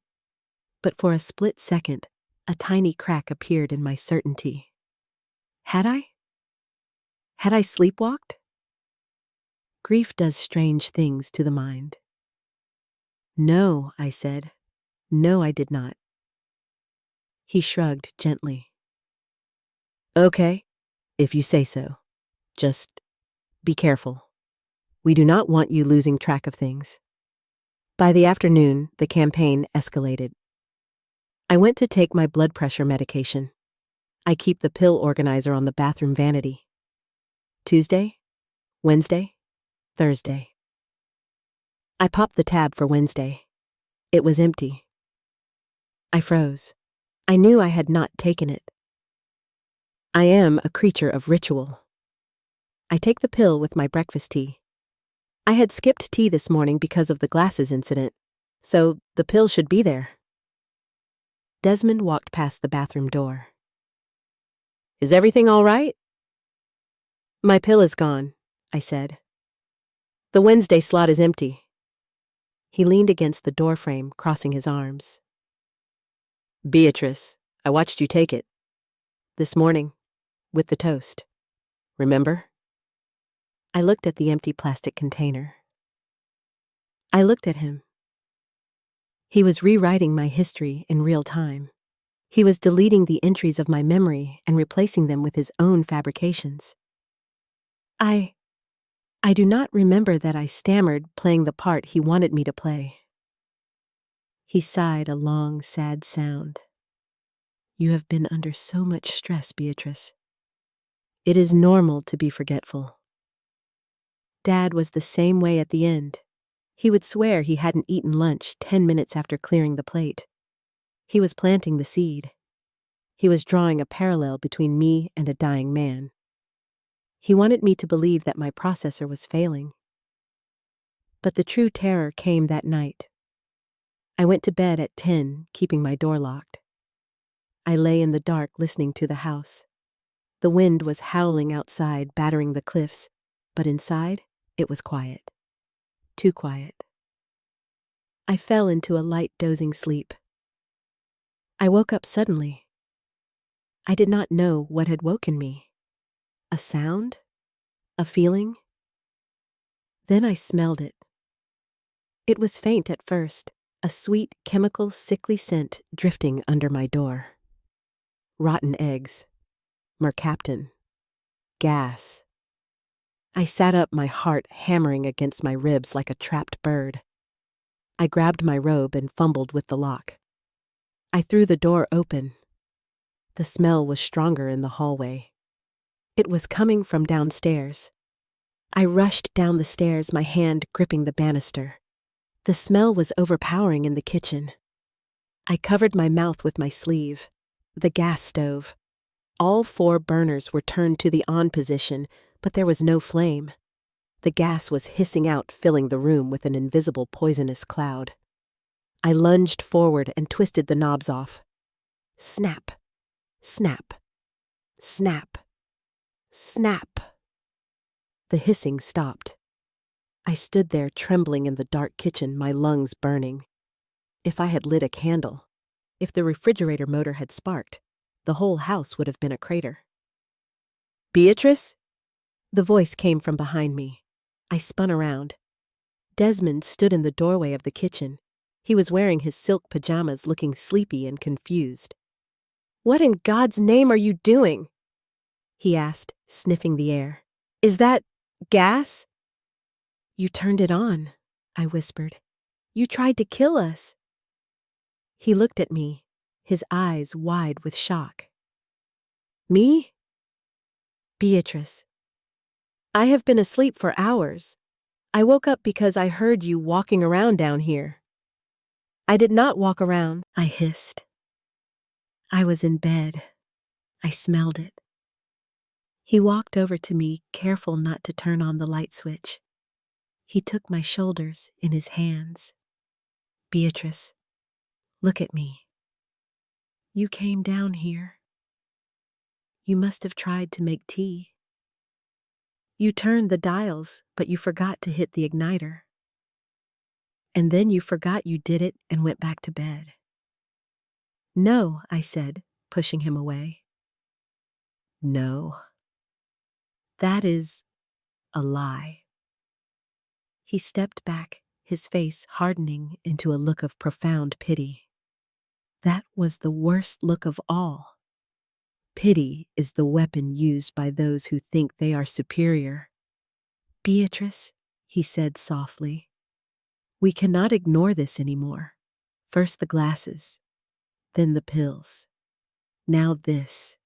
but for a split second, a tiny crack appeared in my certainty. Had I? Had I sleepwalked? Grief does strange things to the mind. "No," I said. "No, I did not." He shrugged gently. "Okay, if you say so. Just be careful. We do not want you losing track of things." By the afternoon, the campaign escalated. I went to take my blood pressure medication. I keep the pill organizer on the bathroom vanity. Tuesday, Wednesday, Thursday. I popped the tab for Wednesday. It was empty. I froze. I knew I had not taken it. I am a creature of ritual. I take the pill with my breakfast tea. I had skipped tea this morning because of the glasses incident, so the pill should be there. Desmond walked past the bathroom door. Is everything all right? My pill is gone, I said. The Wednesday slot is empty. He leaned against the doorframe, crossing his arms. Beatrice, I watched you take it. This morning, with the toast. Remember? I looked at the empty plastic container. I looked at him. He was rewriting my history in real time. He was deleting the entries of my memory and replacing them with his own fabrications. I do not remember that I stammered playing the part he wanted me to play. He sighed a long, sad sound. You have been under so much stress, Beatrice. It is normal to be forgetful. Dad was the same way at the end. He would swear he hadn't eaten lunch 10 minutes after clearing the plate. He was planting the seed. He was drawing a parallel between me and a dying man. He wanted me to believe that my processor was failing. But the true terror came that night. I went to bed at 10, keeping my door locked. I lay in the dark listening to the house. The wind was howling outside, battering the cliffs, but inside, it was quiet. Too quiet. I fell into a light, dozing sleep. I woke up suddenly. I did not know what had woken me. A sound? A feeling? Then I smelled it. It was faint at first, a sweet, chemical, sickly scent drifting under my door. Rotten eggs. Mercaptan. Gas. I sat up, my heart hammering against my ribs like a trapped bird. I grabbed my robe and fumbled with the lock. I threw the door open. The smell was stronger in the hallway. It was coming from downstairs. I rushed down the stairs, my hand gripping the banister. The smell was overpowering in the kitchen. I covered my mouth with my sleeve. The gas stove. All 4 burners were turned to the on position, but there was no flame. The gas was hissing out, filling the room with an invisible poisonous cloud. I lunged forward and twisted the knobs off. Snap. Snap. Snap. Snap. The hissing stopped. I stood there trembling in the dark kitchen, my lungs burning. If I had lit a candle, if the refrigerator motor had sparked, the whole house would have been a crater. Beatrice? The voice came from behind me. I spun around. Desmond stood in the doorway of the kitchen. He was wearing his silk pajamas, looking sleepy and confused. What in God's name are you doing? He asked, sniffing the air. Is that gas? You turned it on, I whispered. You tried to kill us. He looked at me, his eyes wide with shock. Me? Beatrice. I have been asleep for hours. I woke up because I heard you walking around down here. I did not walk around, I hissed. I was in bed. I smelled it. He walked over to me, careful not to turn on the light switch. He took my shoulders in his hands. Beatrice, look at me. You came down here. You must have tried to make tea. You turned the dials, but you forgot to hit the igniter. And then you forgot you did it and went back to bed. No, I said, pushing him away. No. That is a lie. He stepped back, his face hardening into a look of profound pity. That was the worst look of all. Pity is the weapon used by those who think they are superior. Beatrice, he said softly, we cannot ignore this anymore. First the glasses, then the pills. Now this.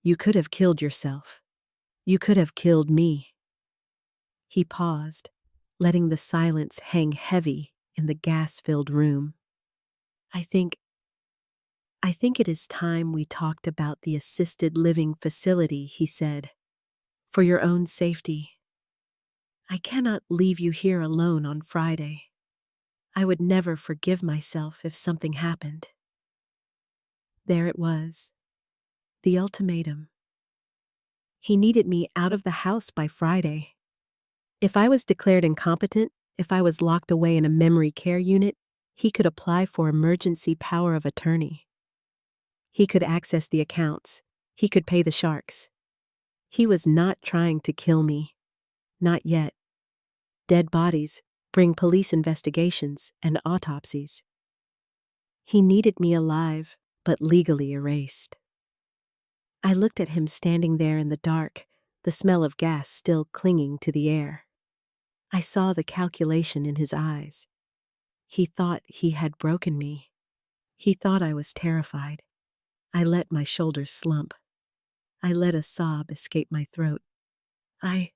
You could have killed yourself. You could have killed me. He paused, letting the silence hang heavy in the gas-filled room. I think it is time we talked about the assisted living facility, he said. For your own safety. I cannot leave you here alone on Friday. I would never forgive myself if something happened. There it was. The ultimatum. He needed me out of the house by Friday. If I was declared incompetent, if I was locked away in a memory care unit, he could apply for emergency power of attorney. He could access the accounts. He could pay the sharks. He was not trying to kill me. Not yet. Dead bodies bring police investigations and autopsies. He needed me alive, but legally erased. I looked at him standing there in the dark, the smell of gas still clinging to the air. I saw the calculation in his eyes. He thought he had broken me. He thought I was terrified. I let my shoulders slump. I let a sob escape my throat. I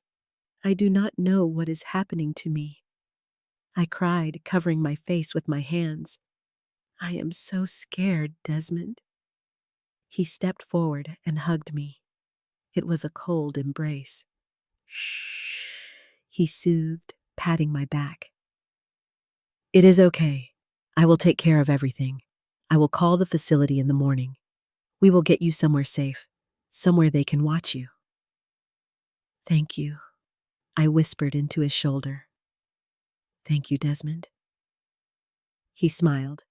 do not know what is happening to me. I cried, covering my face with my hands. I am so scared, Desmond. He stepped forward and hugged me. It was a cold embrace. Shh, he soothed, patting my back. It is okay. I will take care of everything. I will call the facility in the morning. We will get you somewhere safe, somewhere they can watch you. Thank you, I whispered into his shoulder. Thank you, Desmond. He smiled.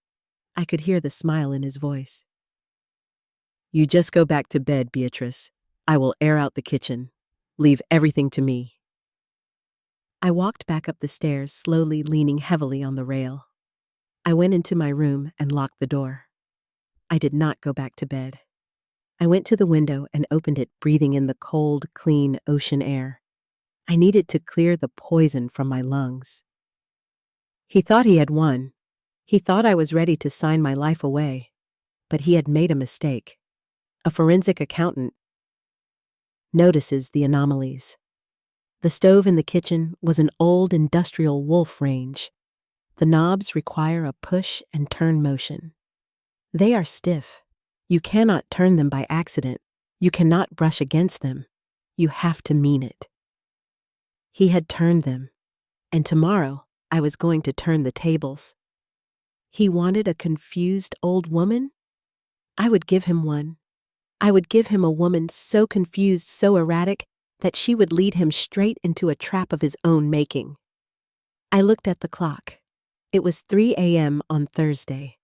I could hear the smile in his voice. You just go back to bed, Beatrice. I will air out the kitchen. Leave everything to me. I walked back up the stairs, slowly leaning heavily on the rail. I went into my room and locked the door. I did not go back to bed. I went to the window and opened it, breathing in the cold, clean ocean air. I needed to clear the poison from my lungs. He thought he had won. He thought I was ready to sign my life away. But he had made a mistake. A forensic accountant notices the anomalies. The stove in the kitchen was an old industrial wolf range. The knobs require a push and turn motion. They are stiff. You cannot turn them by accident. You cannot brush against them. You have to mean it. He had turned them, and tomorrow I was going to turn the tables. He wanted a confused old woman? I would give him one. I would give him a woman so confused, so erratic, that she would lead him straight into a trap of his own making. I looked at the clock. It was 3 a.m. on Thursday.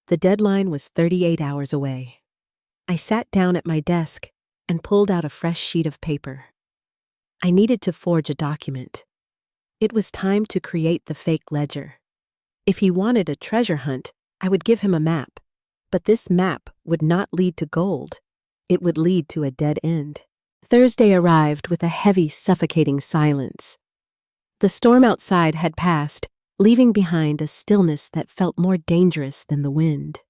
The deadline was 38 hours away. I sat down at my desk and pulled out a fresh sheet of paper. I needed to forge a document. It was time to create the fake ledger. If he wanted a treasure hunt, I would give him a map. But this map would not lead to gold. It would lead to a dead end. Thursday arrived with a heavy, suffocating silence. The storm outside had passed, leaving behind a stillness that felt more dangerous than the wind.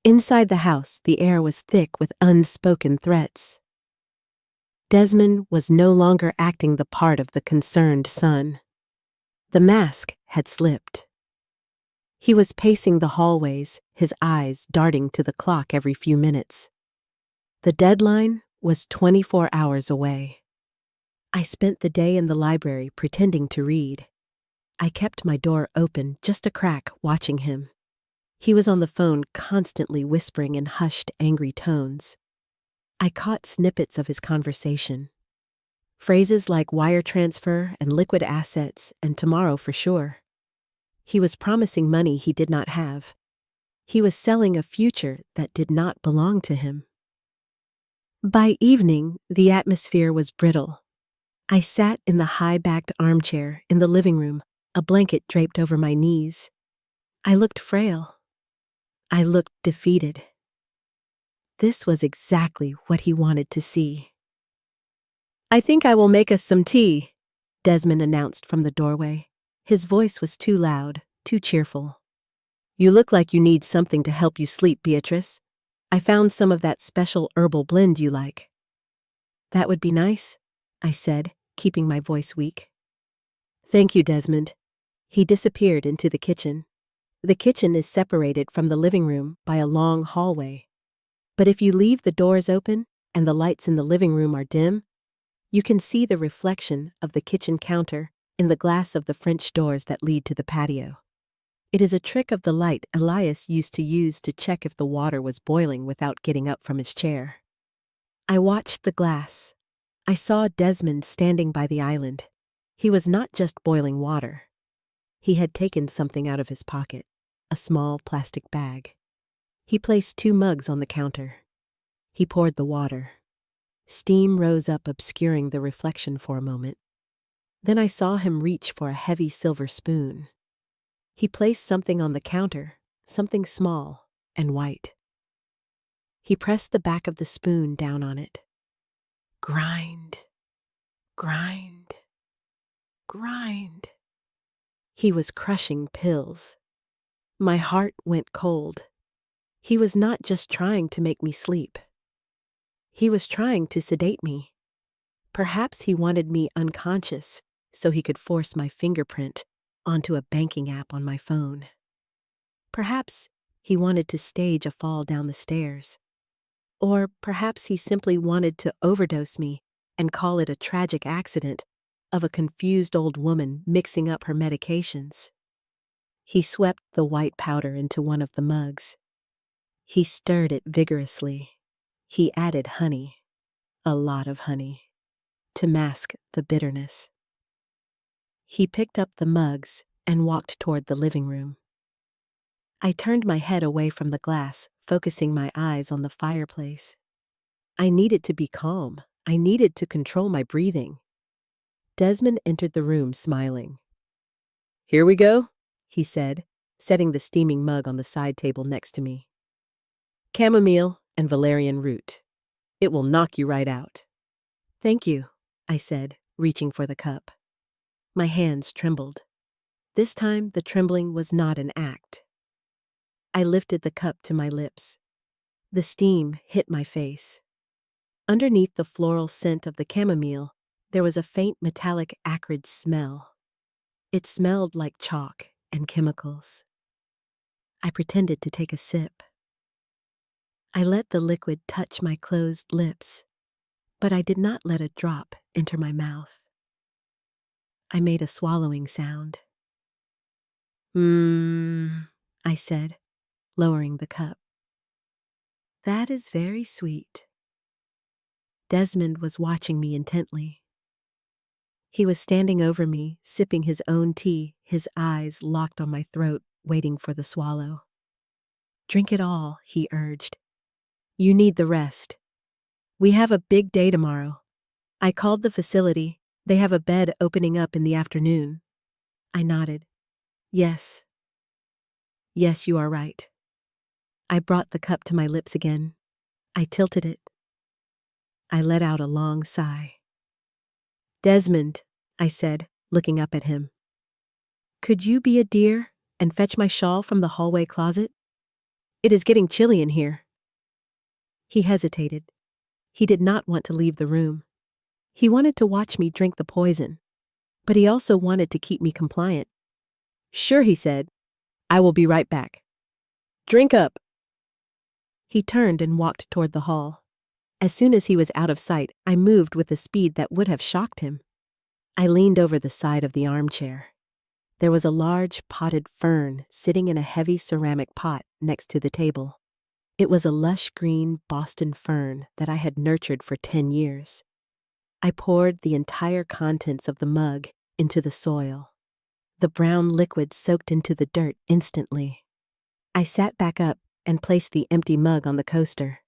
Inside the house, the air was thick with unspoken threats. Desmond was no longer acting the part of the concerned son. The mask had slipped. He was pacing the hallways, his eyes darting to the clock every few minutes. The deadline was 24 hours away. I spent the day in the library pretending to read. I kept my door open just a crack, watching him. He was on the phone, constantly whispering in hushed, angry tones. I caught snippets of his conversation. Phrases like wire transfer and liquid assets and tomorrow for sure. He was promising money he did not have. He was selling a future that did not belong to him. By evening, the atmosphere was brittle. I sat in the high-backed armchair in the living room, a blanket draped over my knees. I looked frail. I looked defeated. This was exactly what he wanted to see. I think I will make us some tea, Desmond announced from the doorway. His voice was too loud, too cheerful. You look like you need something to help you sleep, Beatrice. I found some of that special herbal blend you like. That would be nice, I said, keeping my voice weak. Thank you, Desmond. He disappeared into the kitchen. The kitchen is separated from the living room by a long hallway. But if you leave the doors open and the lights in the living room are dim, You can see the reflection of the kitchen counter in the glass of the French doors that lead to the patio. It is a trick of the light Elias used to use to check if the water was boiling without getting up from his chair. I watched the glass. I saw Desmond standing by the island. He was not just boiling water. He had taken something out of his pocket, a small plastic bag. He placed 2 mugs on the counter. He poured the water. Steam rose up, obscuring the reflection for a moment. Then I saw him reach for a heavy silver spoon. He placed something on the counter, something small and white. He pressed the back of the spoon down on it. Grind, grind, grind. He was crushing pills. My heart went cold. He was not just trying to make me sleep. He was trying to sedate me. Perhaps he wanted me unconscious so he could force my fingerprint onto a banking app on my phone. Perhaps he wanted to stage a fall down the stairs. Or perhaps he simply wanted to overdose me and call it a tragic accident of a confused old woman mixing up her medications. He swept the white powder into one of the mugs. He stirred it vigorously. He added honey, a lot of honey, to mask the bitterness. He picked up the mugs and walked toward the living room. I turned my head away from the glass, focusing my eyes on the fireplace. I needed to be calm. I needed to control my breathing. Desmond entered the room smiling. "Here we go," he said, setting the steaming mug on the side table next to me. "Chamomile and valerian root. It will knock you right out." "Thank you," I said, reaching for the cup. My hands trembled. This time the trembling was not an act. I lifted the cup to my lips. The steam hit my face. Underneath the floral scent of the chamomile, there was a faint metallic acrid smell. It smelled like chalk and chemicals. I pretended to take a sip. I let the liquid touch my closed lips, but I did not let a drop enter my mouth. I made a swallowing sound. I said, lowering the cup. "That is very sweet." Desmond was watching me intently. He was standing over me, sipping his own tea, his eyes locked on my throat, waiting for the swallow. "Drink it all," he urged. "You need the rest. We have a big day tomorrow. I called the facility. They have a bed opening up in the afternoon." I nodded. Yes. Yes, you are right." I brought the cup to my lips again. I tilted it. I let out a long sigh. "Desmond," I said, looking up at him, "could you be a dear and fetch my shawl from the hallway closet? It is getting chilly in here." He hesitated. He did not want to leave the room. He wanted to watch me drink the poison, but he also wanted to keep me compliant. "Sure," he said. "I will be right back. Drink up." He turned and walked toward the hall. As soon as he was out of sight, I moved with a speed that would have shocked him. I leaned over the side of the armchair. There was a large potted fern sitting in a heavy ceramic pot next to the table. It was a lush green Boston fern that I had nurtured for 10 years. I poured the entire contents of the mug into the soil. The brown liquid soaked into the dirt instantly. I sat back up and placed the empty mug on the coaster.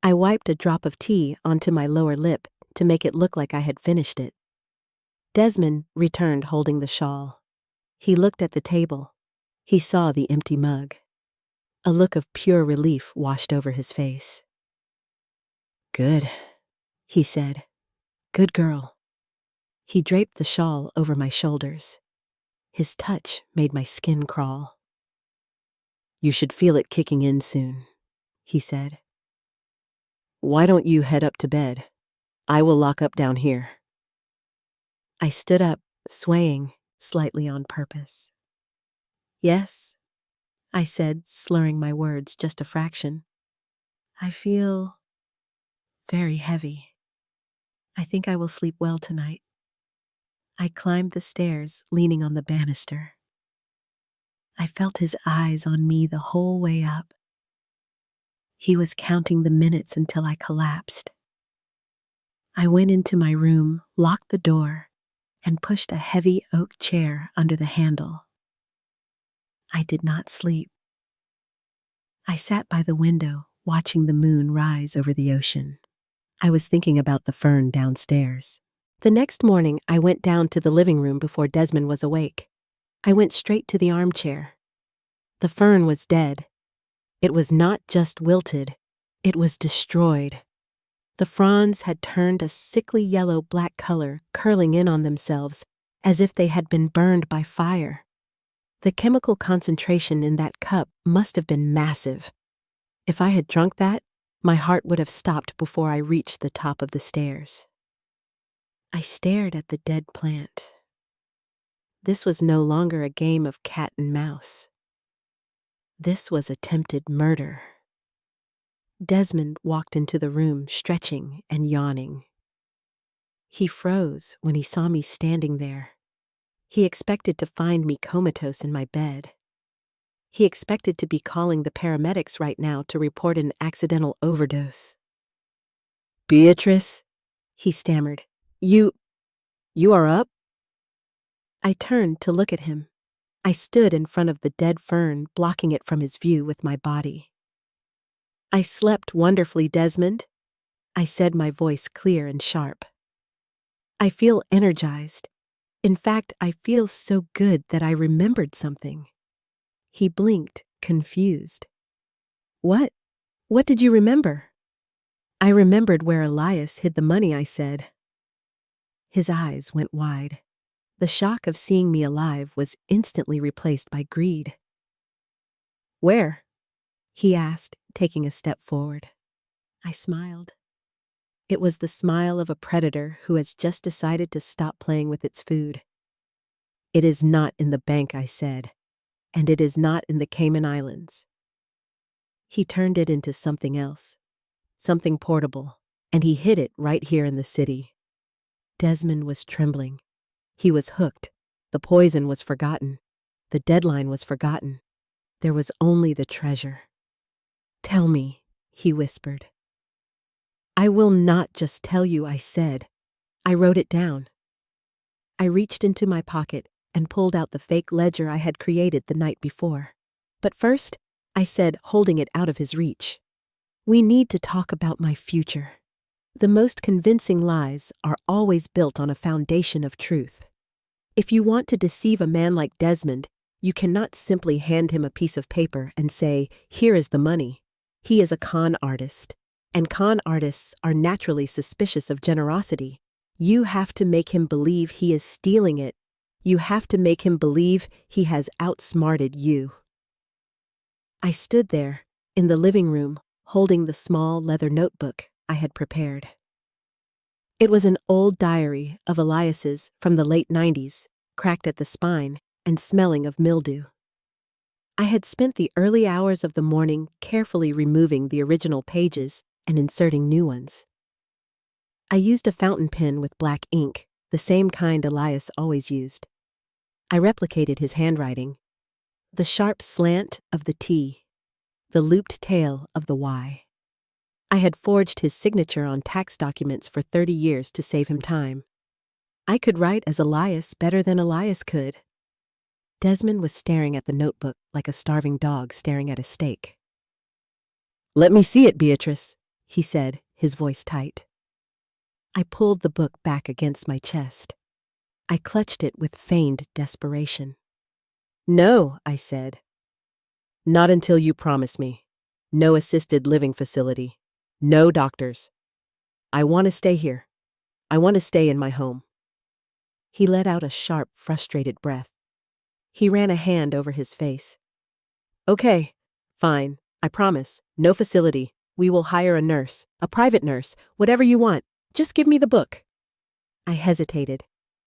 I wiped a drop of tea onto my lower lip to make it look like I had finished it. Desmond returned holding the shawl. He looked at the table. He saw the empty mug. A look of pure relief washed over his face. "Good," he said. "Good girl." He draped the shawl over my shoulders. His touch made my skin crawl. "You should feel it kicking in soon," he said. "Why don't you head up to bed? I will lock up down here." I stood up, swaying slightly on purpose. "Yes," I said, slurring my words just a fraction. "I feel very heavy." I think I will sleep well tonight. I climbed the stairs, leaning on the banister. I felt his eyes on me the whole way up. He was counting the minutes until I collapsed. I went into my room, locked the door, and pushed a heavy oak chair under the handle. I did not sleep. I sat by the window, watching the moon rise over the ocean. I was thinking about the fern downstairs. The next morning, I went down to the living room before Desmond was awake. I went straight to the armchair. The fern was dead. It was not just wilted, it was destroyed. The fronds had turned a sickly yellow-black color, curling in on themselves, as if they had been burned by fire. The chemical concentration in that cup must have been massive. If I had drunk that, my heart would have stopped before I reached the top of the stairs. I stared at the dead plant. This was no longer a game of cat and mouse. This was attempted murder. Desmond walked into the room, stretching and yawning. He froze when he saw me standing there. He expected to find me comatose in my bed. He expected to be calling the paramedics right now to report an accidental overdose. "Beatrice," he stammered. You are up?" I turned to look at him. I stood in front of the dead fern, blocking it from his view with my body. "I slept wonderfully, Desmond," I said, my voice clear and sharp. "I feel energized. In fact, I feel so good that I remembered something." He blinked, confused. What? What did you remember?" "I remembered where Elias hid the money," I said. His eyes went wide. The shock of seeing me alive was instantly replaced by greed. "Where?" he asked, taking a step forward. I smiled. It was the smile of a predator who has just decided to stop playing with its food. "It is not in the bank," I said, "and it is not in the Cayman Islands." He turned it into something else, something portable, and he hid it right here in the city. Desmond was trembling. He was hooked. The poison was forgotten. The deadline was forgotten. There was only the treasure. "Tell me," he whispered. "I will not just tell you," I said. I wrote it down. I reached into my pocket and pulled out the fake ledger I had created the night before. "But first," I said, holding it out of his reach, "we need to talk about my future." The most convincing lies are always built on a foundation of truth. If you want to deceive a man like Desmond, you cannot simply hand him a piece of paper and say, "Here is the money." He is a con artist, and con artists are naturally suspicious of generosity. You have to make him believe he is stealing it. You have to make him believe he has outsmarted you. I stood there, in the living room, holding the small leather notebook I had prepared. It was an old diary of Elias's from the late 90s, cracked at the spine and smelling of mildew. I had spent the early hours of the morning carefully removing the original pages and inserting new ones. I used a fountain pen with black ink, the same kind Elias always used. I replicated his handwriting, the sharp slant of the T, the looped tail of the Y. I had forged his signature on tax documents for 30 years to save him time. I could write as Elias better than Elias could. Desmond was staring at the notebook like a starving dog staring at a steak. "Let me see it, Beatrice," he said, his voice tight. I pulled the book back against my chest. I clutched it with feigned desperation. "No," I said. "Not until you promise me. No assisted living facility. No doctors. I want to stay here. I want to stay in my home." He let out a sharp, frustrated breath. He ran a hand over his face. "Okay, fine. I promise. No facility. We will hire a nurse, a private nurse, whatever you want. Just give me the book." I hesitated.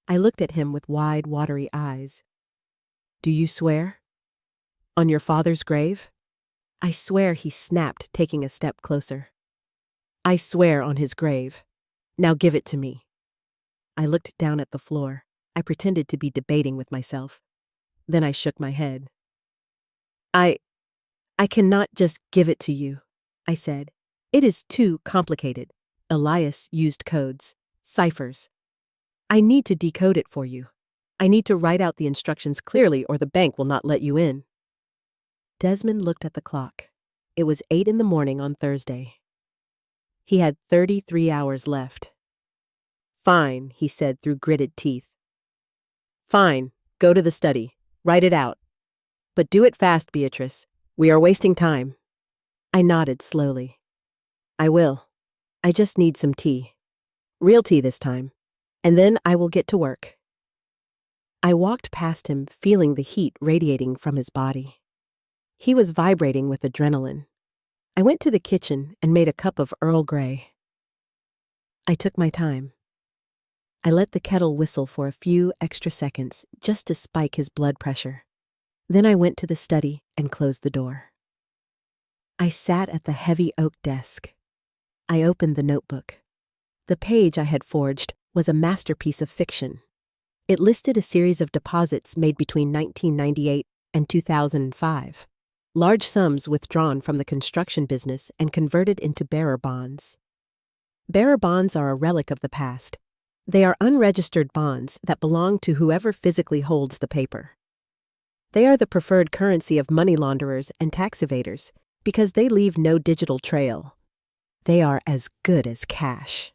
I looked at him with wide, watery eyes. "Do you swear? On your father's grave?" "I swear," he snapped, taking a step closer. "I swear on his grave. Now give it to me. I looked down at the floor. I pretended to be debating with myself. Then I shook my head. I cannot just give it to you, I said. It is too complicated. Elias used codes, ciphers. I need to decode it for you. I need to write out the instructions clearly or the bank will not let you in. Desmond looked at the clock. It was 8 in the morning on Thursday. He had 33 hours left. Fine, he said through gritted teeth. Fine, go to the study. Write it out. But do it fast, Beatrice. We are wasting time. I nodded slowly. I will. I just need some tea. Real tea this time. And then I will get to work. I walked past him, feeling the heat radiating from his body. He was vibrating with adrenaline. I went to the kitchen and made a cup of Earl Grey. I took my time. I let the kettle whistle for a few extra seconds just to spike his blood pressure. Then I went to the study and closed the door. I sat at the heavy oak desk. I opened the notebook. The page I had forged was a masterpiece of fiction. It listed a series of deposits made between 1998 and 2005. Large sums withdrawn from the construction business and converted into bearer bonds. Bearer bonds are a relic of the past. They are unregistered bonds that belong to whoever physically holds the paper. They are the preferred currency of money launderers and tax evaders because they leave no digital trail. They are as good as cash.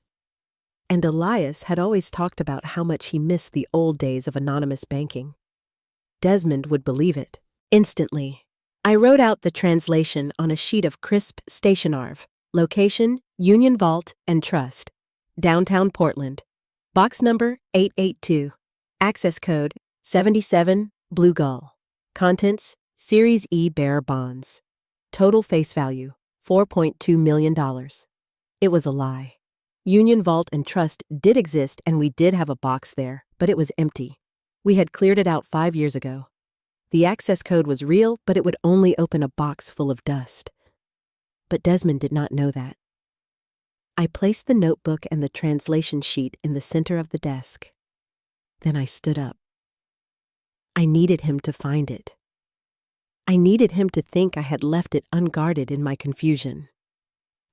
And Elias had always talked about how much he missed the old days of anonymous banking. Desmond would believe it. Instantly, I wrote out the translation on a sheet of crisp stationery. Location, Union Vault and Trust. Downtown Portland. Box number 882. Access code 77, Blue Gull. Contents, Series E bearer bonds. Total face value, $4.2 million. It was a lie. Union Vault and Trust did exist and we did have a box there, but it was empty. We had cleared it out 5 years ago. The access code was real, but it would only open a box full of dust. But Desmond did not know that. I placed the notebook and the translation sheet in the center of the desk. Then I stood up. I needed him to find it. I needed him to think I had left it unguarded in my confusion.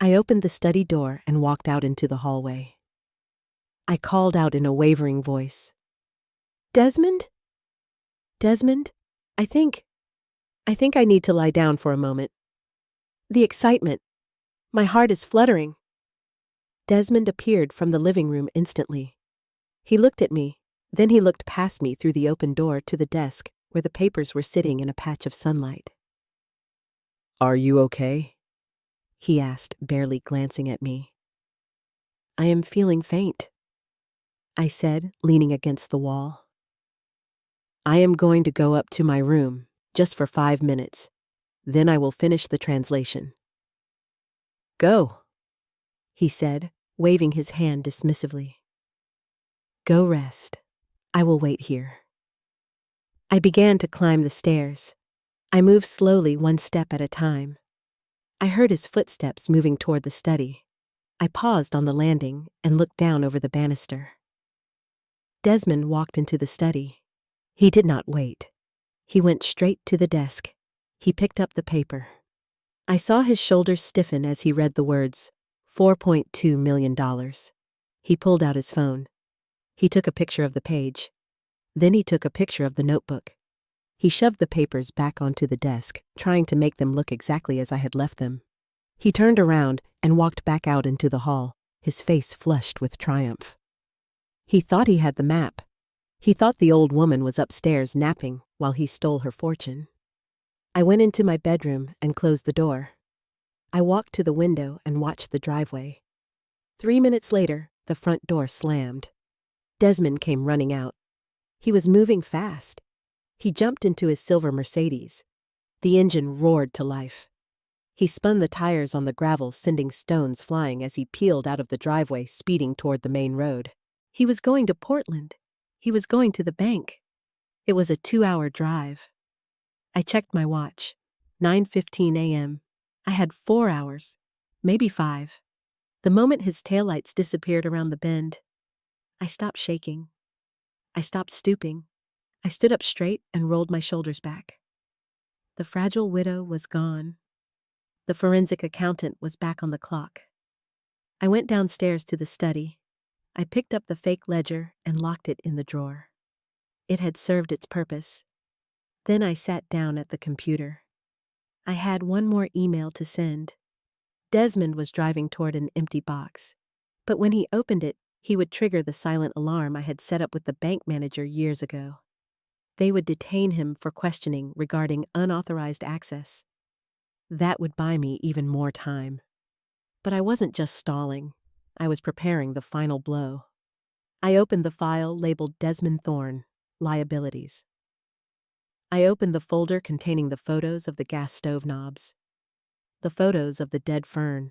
I opened the study door and walked out into the hallway. I called out in a wavering voice. Desmond? Desmond, I think I need to lie down for a moment. The excitement. My heart is fluttering. Desmond appeared from the living room instantly. He looked at me, then he looked past me through the open door to the desk where the papers were sitting in a patch of sunlight. Are you okay? He asked, barely glancing at me. I am feeling faint, I said, leaning against the wall. I am going to go up to my room, just for 5 minutes. Then I will finish the translation. Go, he said, waving his hand dismissively. Go rest. I will wait here. I began to climb the stairs. I moved slowly, 1 step at a time. I heard his footsteps moving toward the study. I paused on the landing and looked down over the banister. Desmond walked into the study. He did not wait. He went straight to the desk. He picked up the paper. I saw his shoulders stiffen as he read the words, $4.2 million. He pulled out his phone. He took a picture of the page. Then he took a picture of the notebook. He shoved the papers back onto the desk, trying to make them look exactly as I had left them. He turned around and walked back out into the hall, his face flushed with triumph. He thought he had the map. He thought the old woman was upstairs napping while he stole her fortune. I went into my bedroom and closed the door. I walked to the window and watched the driveway. 3 minutes later, the front door slammed. Desmond came running out. He was moving fast. He jumped into his silver Mercedes. The engine roared to life. He spun the tires on the gravel, sending stones flying as he peeled out of the driveway, speeding toward the main road. He was going to Portland. He was going to the bank. It was a 2-hour drive. I checked my watch. 9:15 a.m. I had 4 hours, maybe 5. The moment his taillights disappeared around the bend, I stopped shaking. I stopped stooping. I stood up straight and rolled my shoulders back. The fragile widow was gone. The forensic accountant was back on the clock. I went downstairs to the study. I picked up the fake ledger and locked it in the drawer. It had served its purpose. Then I sat down at the computer. I had one more email to send. Desmond was driving toward an empty box, but when he opened it, he would trigger the silent alarm I had set up with the bank manager years ago. They would detain him for questioning regarding unauthorized access. That would buy me even more time. But I wasn't just stalling. I was preparing the final blow. I opened the file labeled Desmond Thorne, Liabilities. I opened the folder containing the photos of the gas stove knobs, the photos of the dead fern,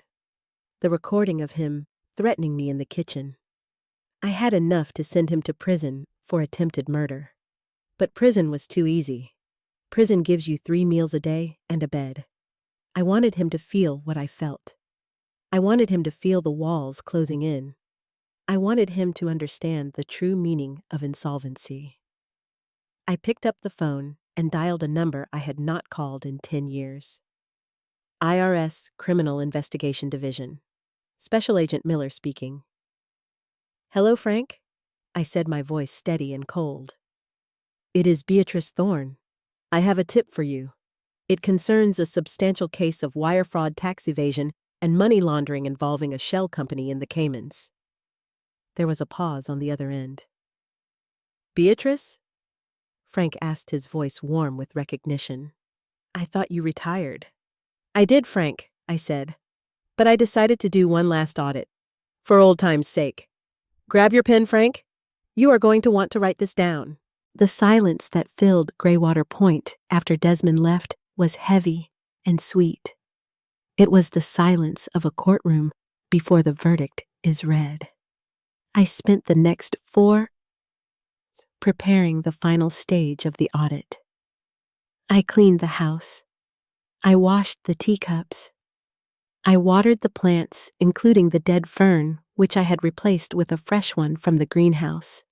the recording of him threatening me in the kitchen. I had enough to send him to prison for attempted murder. But prison was too easy. Prison gives you 3 meals a day and a bed. I wanted him to feel what I felt. I wanted him to feel the walls closing in. I wanted him to understand the true meaning of insolvency. I picked up the phone and dialed a number I had not called in 10 years. IRS Criminal Investigation Division. Special Agent Miller speaking. "Hello, Frank?" I said, my voice steady and cold. "It is Beatrice Thorne. I have a tip for you. It concerns a substantial case of wire fraud, tax evasion, and money laundering involving a shell company in the Caymans." There was a pause on the other end. "Beatrice?" Frank asked, his voice warm with recognition. "I thought you retired." "I did, Frank," I said. "But I decided to do one last audit. For old time's sake. Grab your pen, Frank. You are going to want to write this down." The silence that filled Greywater Point after Desmond left was heavy and sweet. It was the silence of a courtroom before the verdict is read. I spent the next 4 hours preparing the final stage of the audit. I cleaned the house. I washed the teacups. I watered the plants, including the dead fern, which I had replaced with a fresh one from the greenhouse.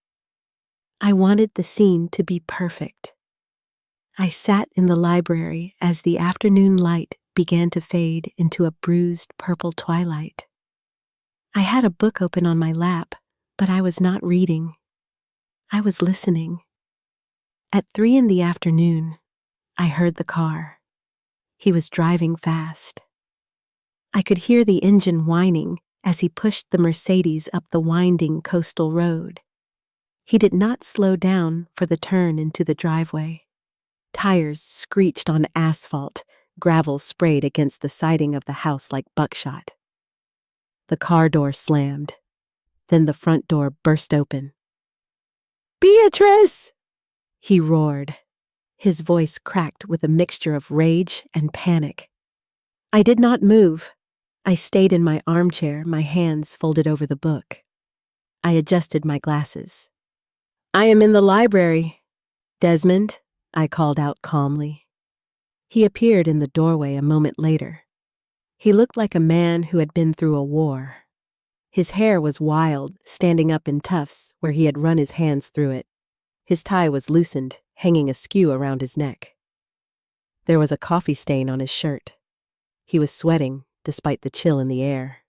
I wanted the scene to be perfect. I sat in the library as the afternoon light began to fade into a bruised purple twilight. I had a book open on my lap, but I was not reading. I was listening. At 3 in the afternoon, I heard the car. He was driving fast. I could hear the engine whining as he pushed the Mercedes up the winding coastal road. He did not slow down for the turn into the driveway. Tires screeched on asphalt, gravel sprayed against the siding of the house like buckshot. The car door slammed. Then the front door burst open. "Beatrice!" he roared. His voice cracked with a mixture of rage and panic. I did not move. I stayed in my armchair, my hands folded over the book. I adjusted my glasses. "I am in the library. Desmond," I called out calmly. He appeared in the doorway a moment later. He looked like a man who had been through a war. His hair was wild, standing up in tufts where he had run his hands through it. His tie was loosened, hanging askew around his neck. There was a coffee stain on his shirt. He was sweating, despite the chill in the air.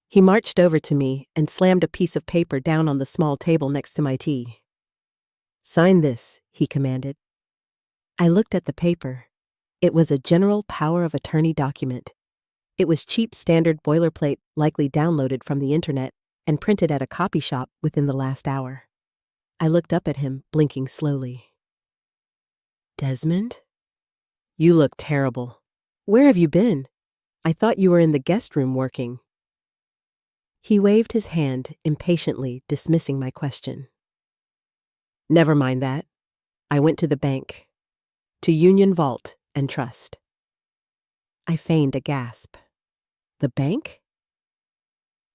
He marched over to me and slammed a piece of paper down on the small table next to my tea. "Sign this," he commanded. I looked at the paper. It was a general power of attorney document. It was cheap standard boilerplate, likely downloaded from the internet and printed at a copy shop within the last hour. I looked up at him, blinking slowly. "Desmond? You look terrible. Where have you been? I thought you were in the guest room working." He waved his hand, impatiently dismissing my question. "Never mind that. I went to the bank. To Union Vault and Trust." I feigned a gasp. "The bank?"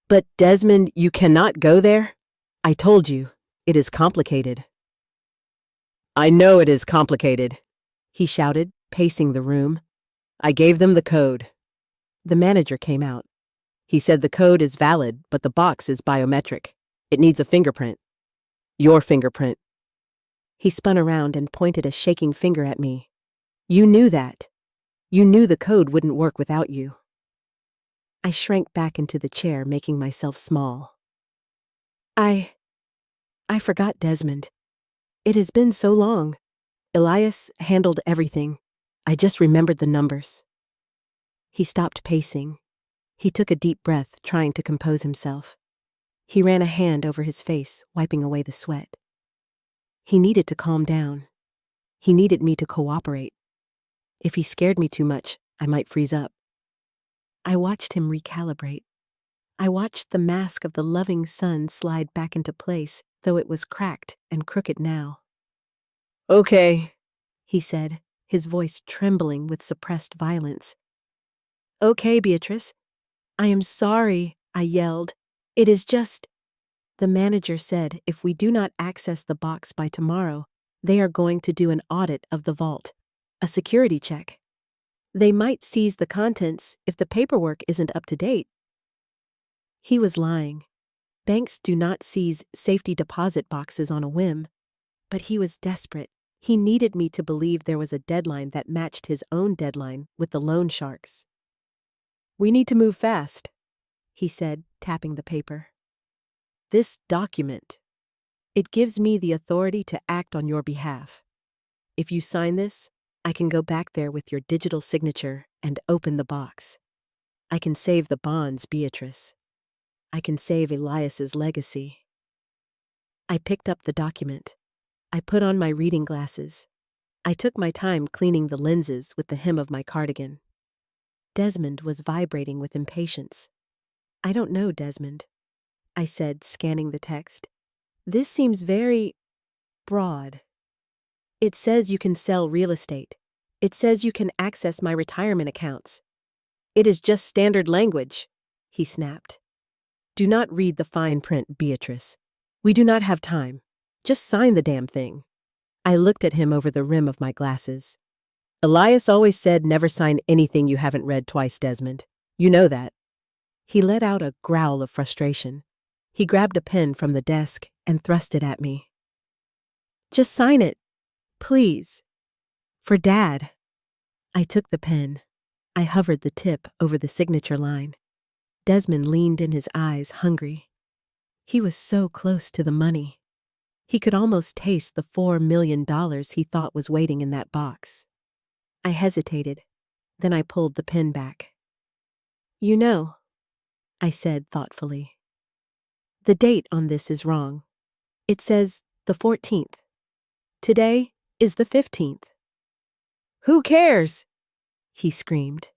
"But Desmond, you cannot go there. I told you, it is complicated." "I know it is complicated," he shouted, pacing the room. "I gave them the code." The manager came out. He said the code is valid, but the box is biometric. It needs a fingerprint. Your fingerprint. He spun around and pointed a shaking finger at me. You knew that. You knew the code wouldn't work without you. I shrank back into the chair, making myself small. I forgot, Desmond. It has been so long. Elias handled everything. I just remembered the numbers. He stopped pacing. He took a deep breath, trying to compose himself. He ran a hand over his face, wiping away the sweat. He needed to calm down. He needed me to cooperate. If he scared me too much, I might freeze up. I watched him recalibrate. I watched the mask of the loving sun slide back into place, though it was cracked and crooked now. Okay, he said, his voice trembling with suppressed violence. Okay, Beatrice. I am sorry, I yelled. It is just... The manager said if we do not access the box by tomorrow, they are going to do an audit of the vault, a security check. They might seize the contents if the paperwork isn't up to date. He was lying. Banks do not seize safety deposit boxes on a whim. But he was desperate. He needed me to believe there was a deadline that matched his own deadline with the loan sharks. We need to move fast, he said, tapping the paper. This document, it gives me the authority to act on your behalf. If you sign this, I can go back there with your digital signature and open the box. I can save the bonds, Beatrice. I can save Elias's legacy. I picked up the document. I put on my reading glasses. I took my time cleaning the lenses with the hem of my cardigan. Desmond was vibrating with impatience. I don't know, Desmond, I said, scanning the text. This seems very broad. It says you can sell real estate. It says you can access my retirement accounts. It is just standard language, he snapped. Do not read the fine print, Beatrice. We do not have time. Just sign the damn thing. I looked at him over the rim of my glasses. Elias always said never sign anything you haven't read twice, Desmond. You know that. He let out a growl of frustration. He grabbed a pen from the desk and thrust it at me. Just sign it, please. For Dad. I took the pen. I hovered the tip over the signature line. Desmond leaned in, his eyes hungry. He was so close to the money. He could almost taste the $4 million he thought was waiting in that box. I hesitated. Then I pulled the pen back. You know, I said thoughtfully. The date on this is wrong. It says the 14th. Today is the 15th. Who cares? He screamed.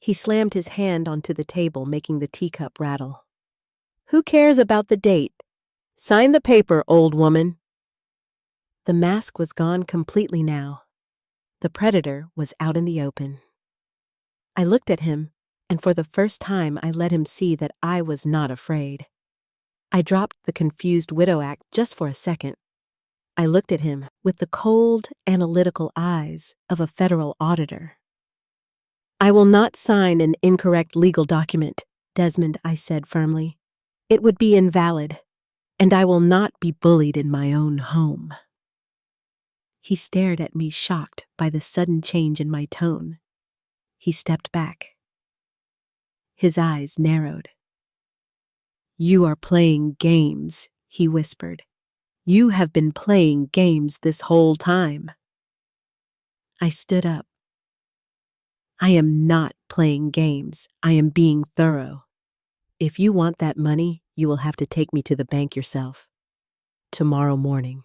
He slammed his hand onto the table, making the teacup rattle. Who cares about the date? Sign the paper, old woman. The mask was gone completely now. The predator was out in the open. I looked at him, and for the first time I let him see that I was not afraid. I dropped the confused widow act just for a second. I looked at him with the cold, analytical eyes of a federal auditor. I will not sign an incorrect legal document, Desmond, I said firmly. It would be invalid, and I will not be bullied in my own home. He stared at me, shocked by the sudden change in my tone. He stepped back. His eyes narrowed. You are playing games, he whispered. You have been playing games this whole time. I stood up. I am not playing games. I am being thorough. If you want that money, you will have to take me to the bank yourself. Tomorrow morning.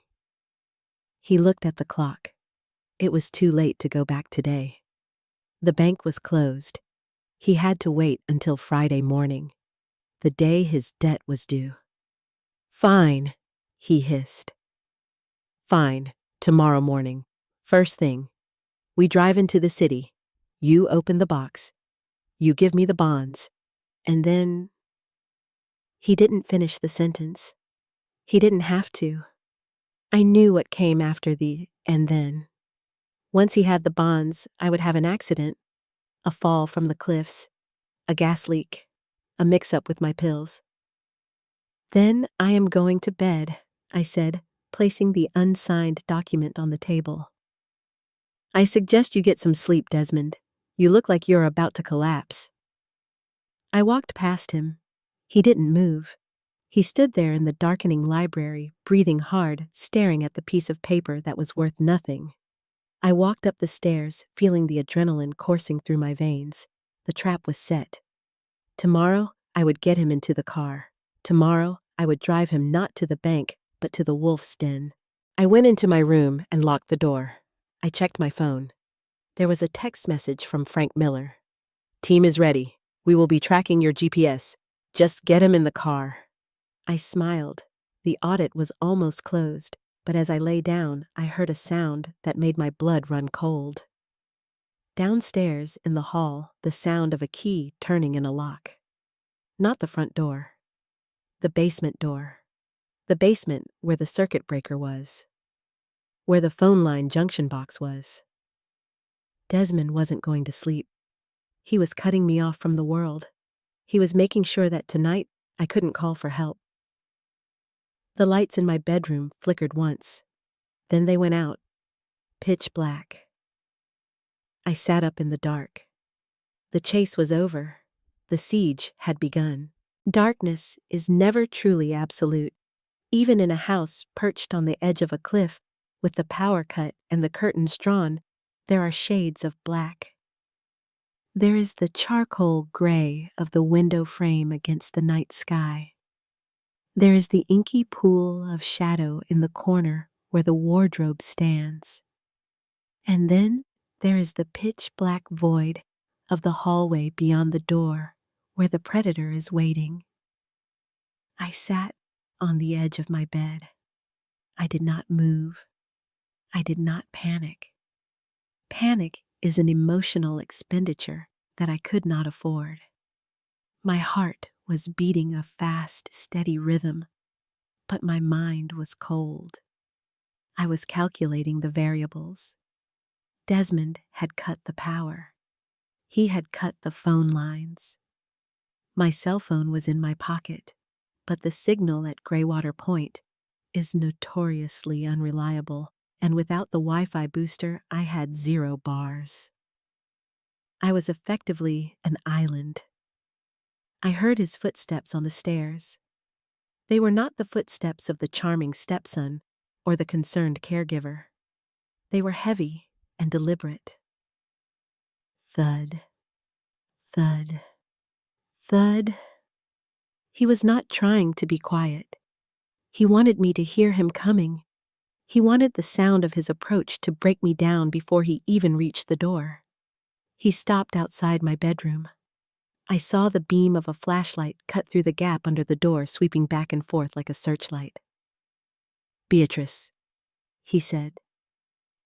He looked at the clock. It was too late to go back today. The bank was closed. He had to wait until Friday morning, the day his debt was due. Fine, he hissed. Fine, tomorrow morning. First thing. We drive into the city. You open the box. You give me the bonds. And then... He didn't finish the sentence. He didn't have to. I knew what came after the and then. Once he had the bonds, I would have an accident, a fall from the cliffs, a gas leak, a mix-up with my pills. Then I am going to bed, I said, placing the unsigned document on the table. I suggest you get some sleep, Desmond. You look like you're about to collapse. I walked past him. He didn't move. He stood there in the darkening library, breathing hard, staring at the piece of paper that was worth nothing. I walked up the stairs, feeling the adrenaline coursing through my veins. The trap was set. Tomorrow, I would get him into the car. Tomorrow, I would drive him not to the bank, but to the wolf's den. I went into my room and locked the door. I checked my phone. There was a text message from Frank Miller. Team is ready. We will be tracking your GPS. Just get him in the car. I smiled. The audit was almost closed, but as I lay down, I heard a sound that made my blood run cold. Downstairs in the hall, the sound of a key turning in a lock. Not the front door. The basement door. The basement where the circuit breaker was. Where the phone line junction box was. Desmond wasn't going to sleep. He was cutting me off from the world. He was making sure that tonight I couldn't call for help. The lights in my bedroom flickered once. Then they went out. Pitch black. I sat up in the dark. The chase was over. The siege had begun. Darkness is never truly absolute. Even in a house perched on the edge of a cliff, with the power cut and the curtains drawn, there are shades of black. There is the charcoal gray of the window frame against the night sky. There is the inky pool of shadow in the corner where the wardrobe stands. And then there is the pitch-black void of the hallway beyond the door where the predator is waiting. I sat on the edge of my bed. I did not move. I did not panic. Panic is an emotional expenditure that I could not afford. My heart was beating a fast, steady rhythm, but my mind was cold. I was calculating the variables. Desmond had cut the power. He had cut the phone lines. My cell phone was in my pocket, but the signal at Greywater Point is notoriously unreliable, and without the Wi-Fi booster, I had 0 bars. I was effectively an island. I heard his footsteps on the stairs. They were not the footsteps of the charming stepson or the concerned caregiver. They were heavy and deliberate. Thud, thud, thud. He was not trying to be quiet. He wanted me to hear him coming. He wanted the sound of his approach to break me down before he even reached the door. He stopped outside my bedroom. I saw the beam of a flashlight cut through the gap under the door, sweeping back and forth like a searchlight. Beatrice, he said.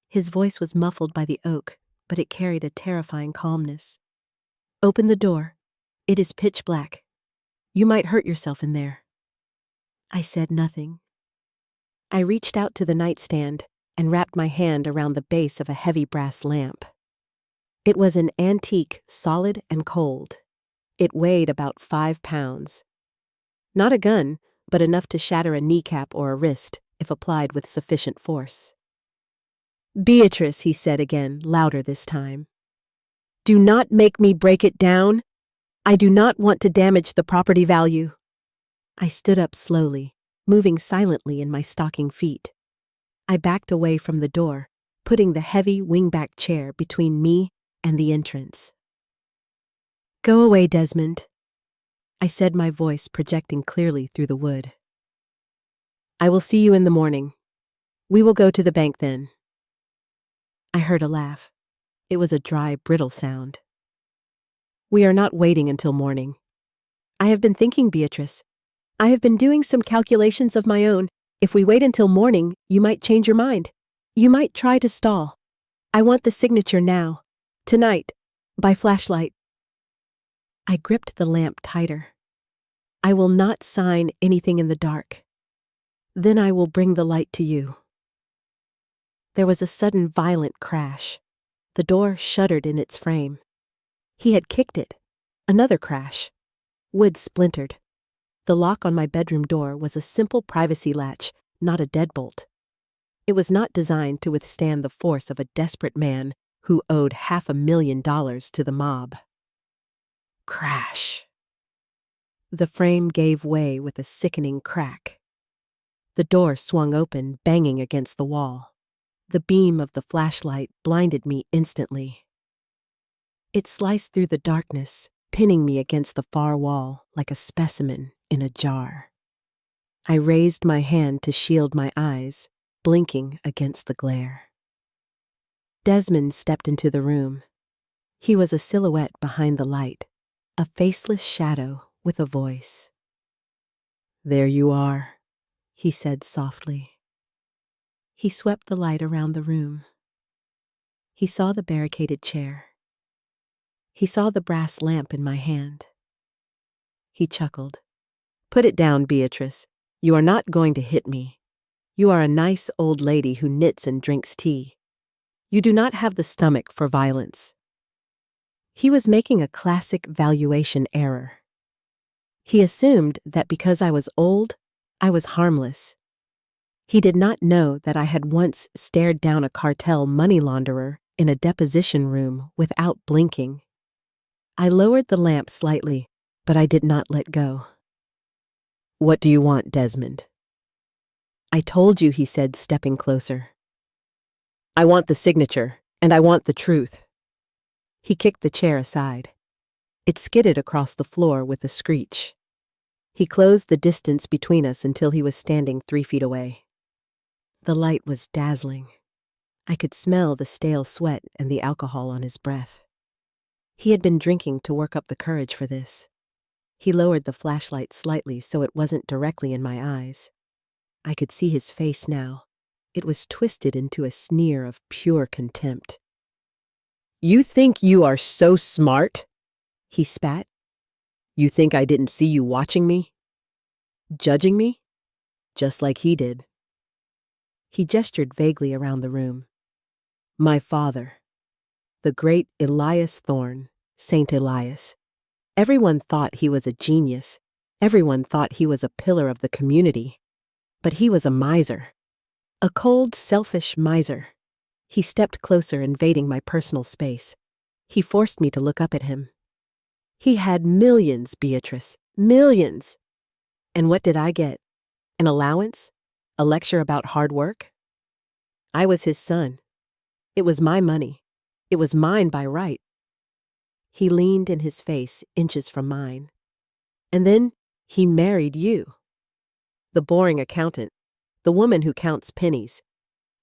His voice was muffled by the oak, but it carried a terrifying calmness. Open the door. It is pitch black. You might hurt yourself in there. I said nothing. I reached out to the nightstand and wrapped my hand around the base of a heavy brass lamp. It was an antique, solid and cold. It weighed about 5 pounds. Not a gun, but enough to shatter a kneecap or a wrist if applied with sufficient force. Beatrice, he said again, louder this time. Do not make me break it down. I do not want to damage the property value. I stood up slowly, moving silently in my stocking feet. I backed away from the door, putting the heavy wingback chair between me and the entrance. Go away, Desmond, I said, my voice projecting clearly through the wood. I will see you in the morning. We will go to the bank then. I heard a laugh. It was a dry, brittle sound. We are not waiting until morning. I have been thinking, Beatrice. I have been doing some calculations of my own. If we wait until morning, you might change your mind. You might try to stall. I want the signature now. Tonight. By flashlight. I gripped the lamp tighter. I will not sign anything in the dark. Then I will bring the light to you. There was a sudden violent crash. The door shuddered in its frame. He had kicked it. Another crash. Wood splintered. The lock on my bedroom door was a simple privacy latch, not a deadbolt. It was not designed to withstand the force of a desperate man who owed $500,000 to the mob. Crash. The frame gave way with a sickening crack. The door swung open, banging against the wall. The beam of the flashlight blinded me instantly. It sliced through the darkness, pinning me against the far wall like a specimen in a jar. I raised my hand to shield my eyes, blinking against the glare. Desmond stepped into the room. He was a silhouette behind the light, a faceless shadow with a voice. "There you are," he said softly. He swept the light around the room. He saw the barricaded chair. He saw the brass lamp in my hand. He chuckled. "Put it down, Beatrice. You are not going to hit me. You are a nice old lady who knits and drinks tea. You do not have the stomach for violence." He was making a classic valuation error. He assumed that because I was old, I was harmless. He did not know that I had once stared down a cartel money launderer in a deposition room without blinking. I lowered the lamp slightly, but I did not let go. "What do you want, Desmond?" "I told you," he said, stepping closer. "I want the signature, and I want the truth." He kicked the chair aside. It skidded across the floor with a screech. He closed the distance between us until he was standing 3 feet away. The light was dazzling. I could smell the stale sweat and the alcohol on his breath. He had been drinking to work up the courage for this. He lowered the flashlight slightly so it wasn't directly in my eyes. I could see his face now. It was twisted into a sneer of pure contempt. "You think you are so smart?" he spat. "You think I didn't see you watching me? Judging me? Just like he did." He gestured vaguely around the room. "My father, the great Elias Thorne, Saint Elias. Everyone thought he was a genius. Everyone thought he was a pillar of the community. But he was a miser. A cold, selfish miser." He stepped closer, invading my personal space. He forced me to look up at him. "He had millions, Beatrice, millions. And what did I get? An allowance? A lecture about hard work? I was his son. It was my money. It was mine by right." He leaned in his face inches from mine. "And then he married you. The boring accountant, the woman who counts pennies.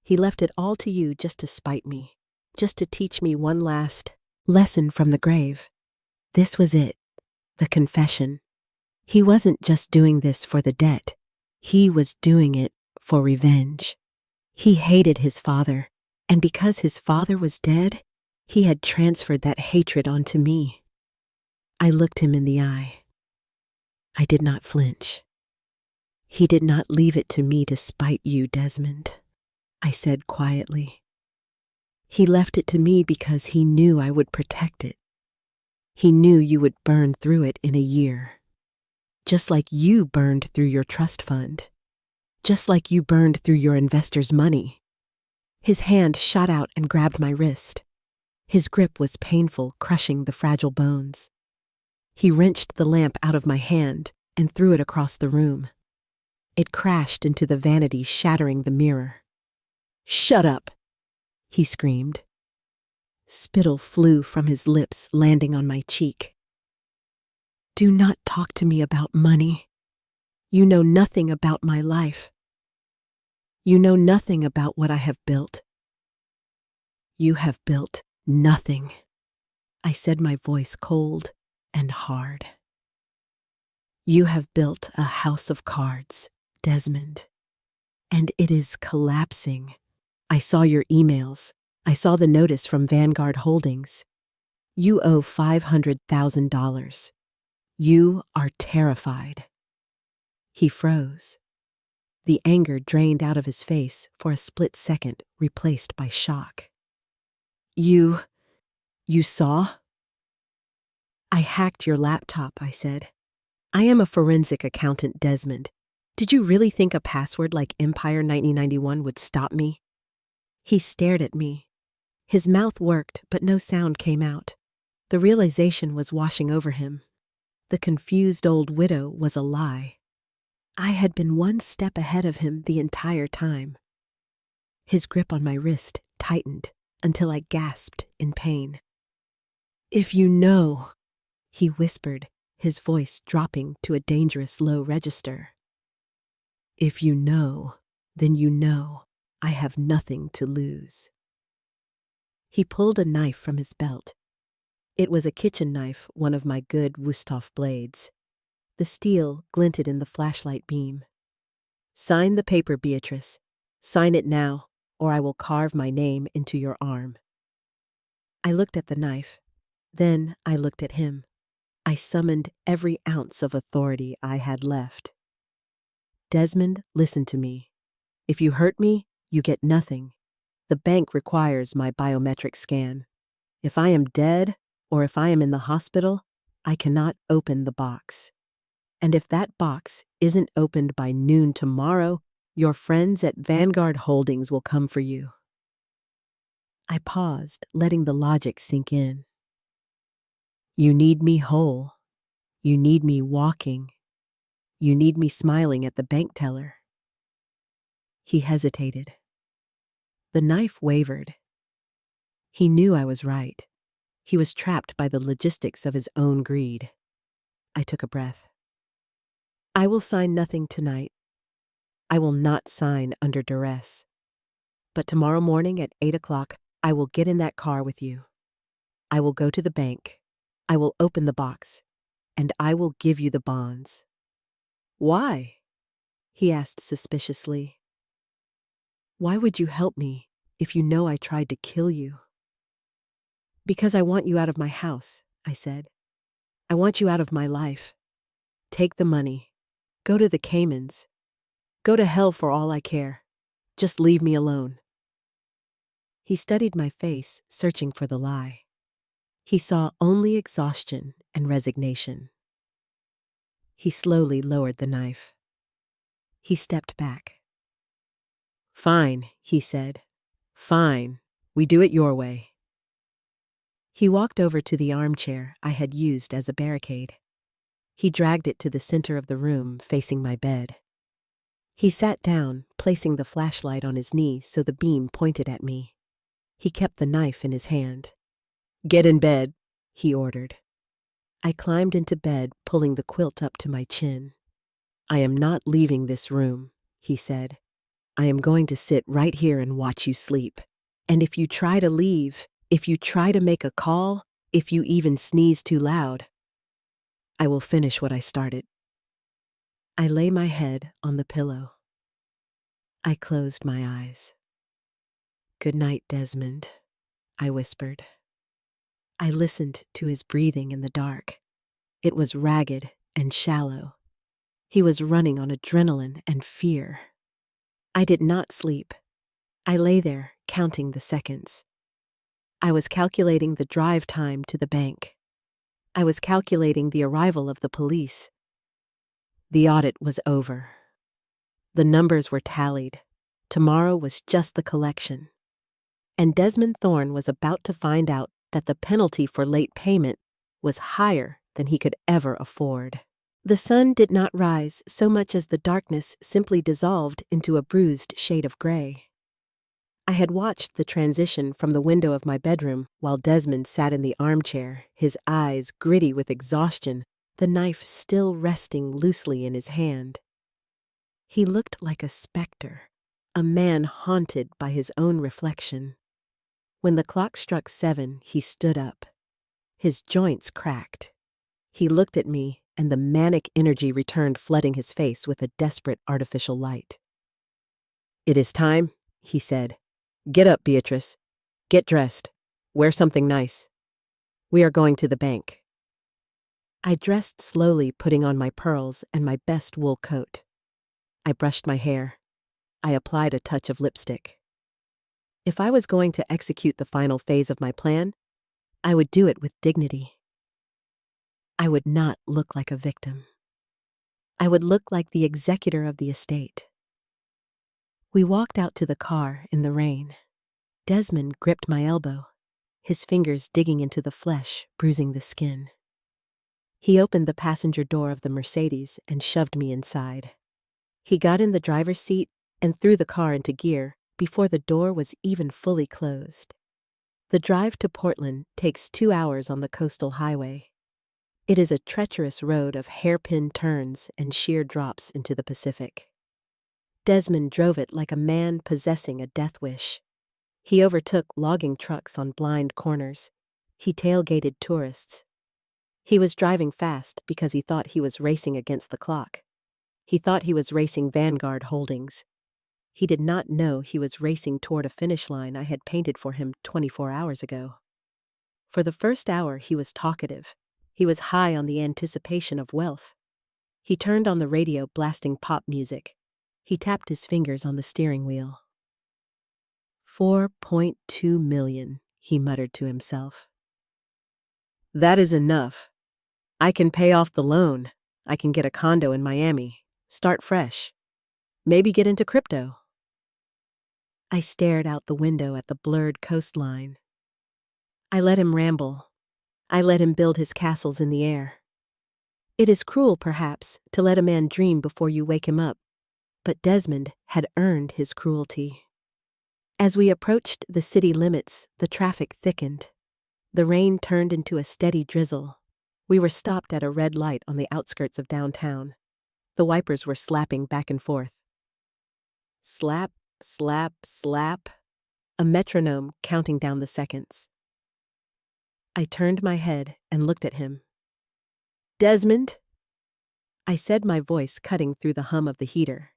He left it all to you just to spite me, just to teach me one last lesson from the grave." This was it, the confession. He wasn't just doing this for the debt. He was doing it for revenge. He hated his father, and because his father was dead, he had transferred that hatred onto me. I looked him in the eye. I did not flinch. "He did not leave it to me to spite you, Desmond," I said quietly. "He left it to me because he knew I would protect it. He knew you would burn through it in a year. Just like you burned through your trust fund. Just like you burned through your investors' money." His hand shot out and grabbed my wrist. His grip was painful, crushing the fragile bones. He wrenched the lamp out of my hand and threw it across the room. It crashed into the vanity, shattering the mirror. "Shut up!" he screamed. Spittle flew from his lips, landing on my cheek. "Do not talk to me about money. You know nothing about my life. You know nothing about what I have built. You have built nothing," I said, my voice cold and hard. "You have built a house of cards, Desmond, and it is collapsing. I saw your emails. I saw the notice from Vanguard Holdings. You owe $500,000. You are terrified." He froze. The anger drained out of his face for a split second, replaced by shock. You saw?" "I hacked your laptop," I said. I am a forensic accountant, Desmond. Did you really think a password like Empire 1991 would stop me? He stared at me. His mouth worked, but no sound came out. The realization was washing over him. The confused old widow was a lie. I had been one step ahead of him the entire time. His grip on my wrist tightened until I gasped in pain. "If you know," he whispered, his voice dropping to a dangerous low register. "If you know, then you know I have nothing to lose." He pulled a knife from his belt. It was a kitchen knife, one of my good Wusthof blades. The steel glinted in the flashlight beam. "Sign the paper, Beatrice. Sign it now, or I will carve my name into your arm." I looked at the knife. Then I looked at him. I summoned every ounce of authority I had left. "Desmond, listen to me. If you hurt me, you get nothing. The bank requires my biometric scan. If I am dead, or if I am in the hospital, I cannot open the box. And if that box isn't opened by noon tomorrow, your friends at Vanguard Holdings will come for you." I paused, letting the logic sink in. "You need me whole. You need me walking. You need me smiling at the bank teller." He hesitated. The knife wavered. He knew I was right. He was trapped by the logistics of his own greed. I took a breath. "I will sign nothing tonight. I will not sign under duress. But tomorrow morning at 8 o'clock, I will get in that car with you. I will go to the bank. I will open the box. And I will give you the bonds." "Why?" he asked suspiciously. "Why would you help me if you know I tried to kill you?" "Because I want you out of my house," I said. "I want you out of my life. Take the money. Go to the Caymans. Go to hell for all I care. Just leave me alone." He studied my face, searching for the lie. He saw only exhaustion and resignation. He slowly lowered the knife. He stepped back. "Fine," he said. "Fine. We do it your way." He walked over to the armchair I had used as a barricade. He dragged it to the center of the room, facing my bed. He sat down, placing the flashlight on his knee so the beam pointed at me. He kept the knife in his hand. "Get in bed," he ordered. I climbed into bed, pulling the quilt up to my chin. "I am not leaving this room," he said. "I am going to sit right here and watch you sleep. And if you try to leave, if you try to make a call, if you even sneeze too loud, I will finish what I started." I lay my head on the pillow. I closed my eyes. "Good night, Desmond," I whispered. I listened to his breathing in the dark. It was ragged and shallow. He was running on adrenaline and fear. I did not sleep. I lay there, counting the seconds. I was calculating the drive time to the bank. I was calculating the arrival of the police. The audit was over. The numbers were tallied. Tomorrow was just the collection. And Desmond Thorne was about to find out that the penalty for late payment was higher than he could ever afford. The sun did not rise so much as the darkness simply dissolved into a bruised shade of gray. I had watched the transition from the window of my bedroom while Desmond sat in the armchair, his eyes gritty with exhaustion, the knife still resting loosely in his hand. He looked like a specter, a man haunted by his own reflection. When the clock struck 7, he stood up. His joints cracked. He looked at me, and the manic energy returned, flooding his face with a desperate artificial light. "It is time," he said. "Get up, Beatrice. Get dressed. Wear something nice. We are going to the bank." I dressed slowly, putting on my pearls and my best wool coat. I brushed my hair. I applied a touch of lipstick. If I was going to execute the final phase of my plan, I would do it with dignity. I would not look like a victim. I would look like the executor of the estate. We walked out to the car in the rain. Desmond gripped my elbow, his fingers digging into the flesh, bruising the skin. He opened the passenger door of the Mercedes and shoved me inside. He got in the driver's seat and threw the car into gear before the door was even fully closed. The drive to Portland takes 2 hours on the coastal highway. It is a treacherous road of hairpin turns and sheer drops into the Pacific. Desmond drove it like a man possessing a death wish. He overtook logging trucks on blind corners. He tailgated tourists. He was driving fast because he thought he was racing against the clock. He thought he was racing Vanguard Holdings. He did not know he was racing toward a finish line I had painted for him 24 hours ago. For the first hour, he was talkative. He was high on the anticipation of wealth. He turned on the radio, blasting pop music. He tapped his fingers on the steering wheel. 4.2 million, he muttered to himself. That is enough. I can pay off the loan. I can get a condo in Miami. Start fresh. Maybe get into crypto. I stared out the window at the blurred coastline. I let him ramble. I let him build his castles in the air. It is cruel, perhaps, to let a man dream before you wake him up, but Desmond had earned his cruelty. As we approached the city limits, the traffic thickened. The rain turned into a steady drizzle. We were stopped at a red light on the outskirts of downtown. The wipers were slapping back and forth. Slap, slap, slap. A metronome counting down the seconds. I turned my head and looked at him. Desmond? I said, my voice cutting through the hum of the heater.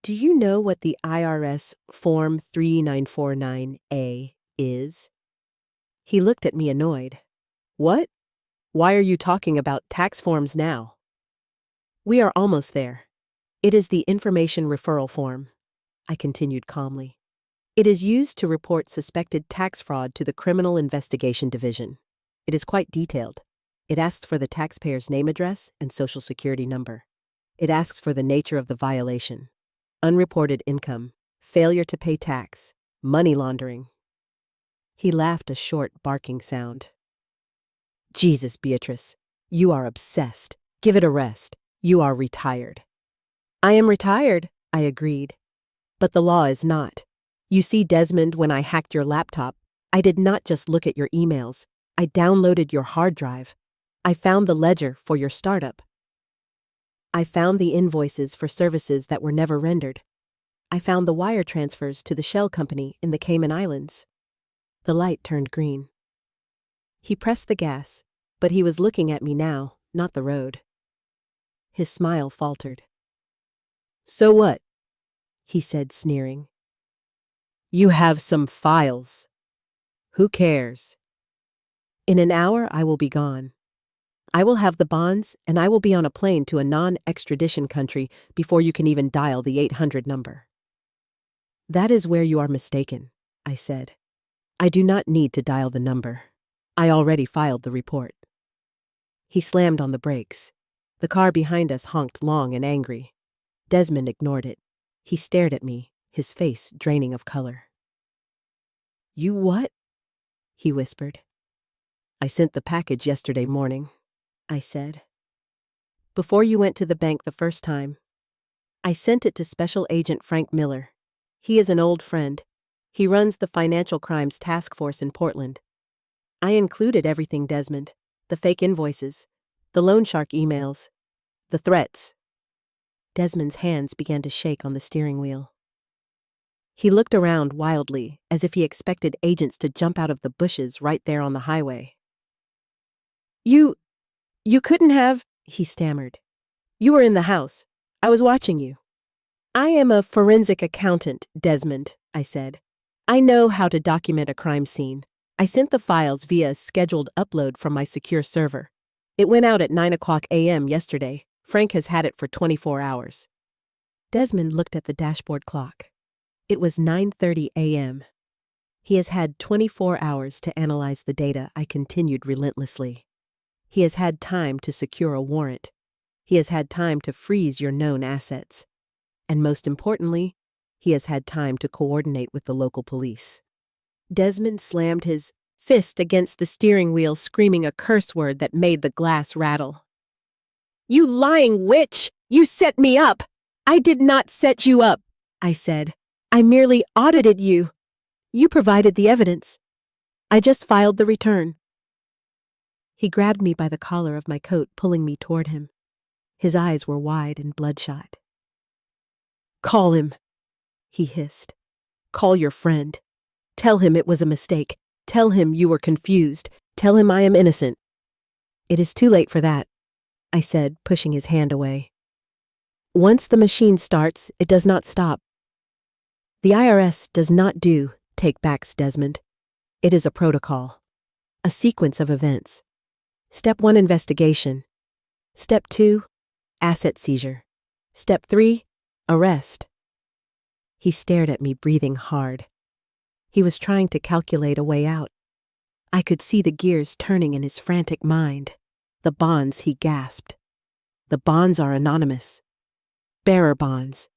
Do you know what the IRS Form 3949A is? He looked at me annoyed. What? Why are you talking about tax forms now? We are almost there. It is the information referral form, I continued calmly. It is used to report suspected tax fraud to the Criminal Investigation Division. It is quite detailed. It asks for the taxpayer's name, address, and social security number. It asks for the nature of the violation. Unreported income, failure to pay tax, money laundering. He laughed, a short, barking sound. Jesus, Beatrice, you are obsessed. Give it a rest. You are retired. I am retired, I agreed. But the law is not. You see, Desmond, when I hacked your laptop, I did not just look at your emails. I downloaded your hard drive. I found the ledger for your startup. I found the invoices for services that were never rendered. I found the wire transfers to the shell company in the Cayman Islands. The light turned green. He pressed the gas, but he was looking at me now, not the road. His smile faltered. So what? He said, sneering. You have some files. Who cares? In an hour, I will be gone. I will have the bonds, and I will be on a plane to a non-extradition country before you can even dial the 800 number. That is where you are mistaken, I said. I do not need to dial the number. I already filed the report. He slammed on the brakes. The car behind us honked long and angry. Desmond ignored it. He stared at me, his face draining of color. You what? He whispered. I sent the package yesterday morning, I said. Before you went to the bank the first time. I sent it to Special Agent Frank Miller. He is an old friend. He runs the Financial Crimes Task Force in Portland. I included everything, Desmond. The fake invoices, the loan shark emails, the threats. Desmond's hands began to shake on the steering wheel. He looked around wildly, as if he expected agents to jump out of the bushes right there on the highway. You couldn't have, he stammered. You were in the house. I was watching you. I am a forensic accountant, Desmond, I said. I know how to document a crime scene. I sent the files via a scheduled upload from my secure server. It went out at 9:00 a.m. yesterday. Frank has had it for 24 hours. Desmond looked at the dashboard clock. It was 9:30 a.m. He has had 24 hours to analyze the data, I continued relentlessly. He has had time to secure a warrant. He has had time to freeze your known assets. And most importantly, he has had time to coordinate with the local police. Desmond slammed his fist against the steering wheel, screaming a curse word that made the glass rattle. "You lying witch! You set me up! I did not set you up," I said. "I merely audited you." "You provided the evidence. I just filed the return." He grabbed me by the collar of my coat, pulling me toward him. His eyes were wide and bloodshot. "Call him," he hissed. "Call your friend. Tell him it was a mistake. Tell him you were confused. Tell him I am innocent." "It is too late for that," I said, pushing his hand away. "Once the machine starts, it does not stop. The IRS does not do take-backs, Desmond. It is a protocol, a sequence of events. Step 1, investigation. Step 2, asset seizure. Step 3, arrest." He stared at me, breathing hard. He was trying to calculate a way out. I could see the gears turning in his frantic mind. "The bonds," he gasped. "The bonds are anonymous. Bearer bonds.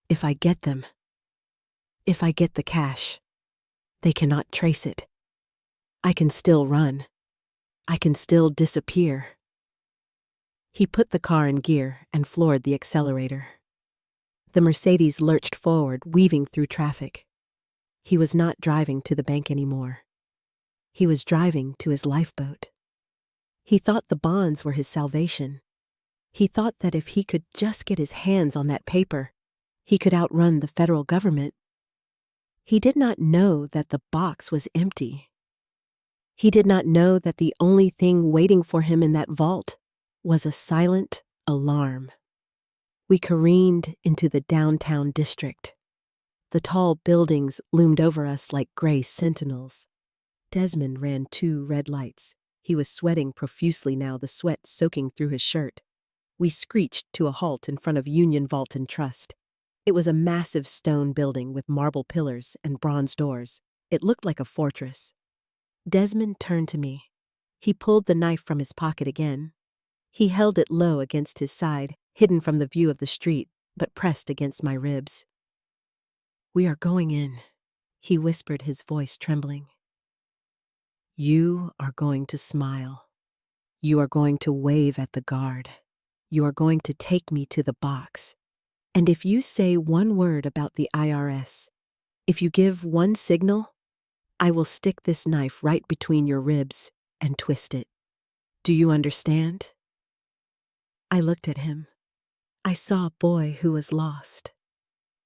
If I get them. If I get the cash. They cannot trace it. I can still run. I can still disappear." He put the car in gear and floored the accelerator. The Mercedes lurched forward, weaving through traffic. He was not driving to the bank anymore. He was driving to his lifeboat. He thought the bonds were his salvation. He thought that if he could just get his hands on that paper, he could outrun the federal government. He did not know that the box was empty. He did not know that the only thing waiting for him in that vault was a silent alarm. We careened into the downtown district. The tall buildings loomed over us like gray sentinels. Desmond ran 2 red lights. He was sweating profusely now, the sweat soaking through his shirt. We screeched to a halt in front of Union Vault and Trust. It was a massive stone building with marble pillars and bronze doors. It looked like a fortress. Desmond turned to me. He pulled the knife from his pocket again. He held it low against his side, hidden from the view of the street, but pressed against my ribs. "We are going in," he whispered, his voice trembling. "You are going to smile. You are going to wave at the guard. You are going to take me to the box. And if you say one word about the IRS, if you give one signal, I will stick this knife right between your ribs and twist it. Do you understand?" I looked at him. I saw a boy who was lost.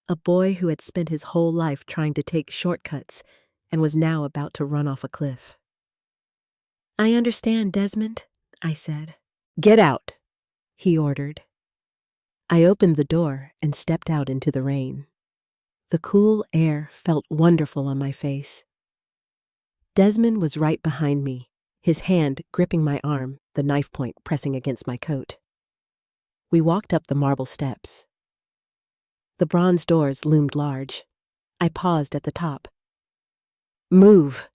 A boy who had spent his whole life trying to take shortcuts and was now about to run off a cliff. "I understand, Desmond," I said. "Get out," he ordered. I opened the door and stepped out into the rain. The cool air felt wonderful on my face. Desmond was right behind me, his hand gripping my arm, the knife point pressing against my coat. We walked up the marble steps. The bronze doors loomed large. I paused at the top. "Move,"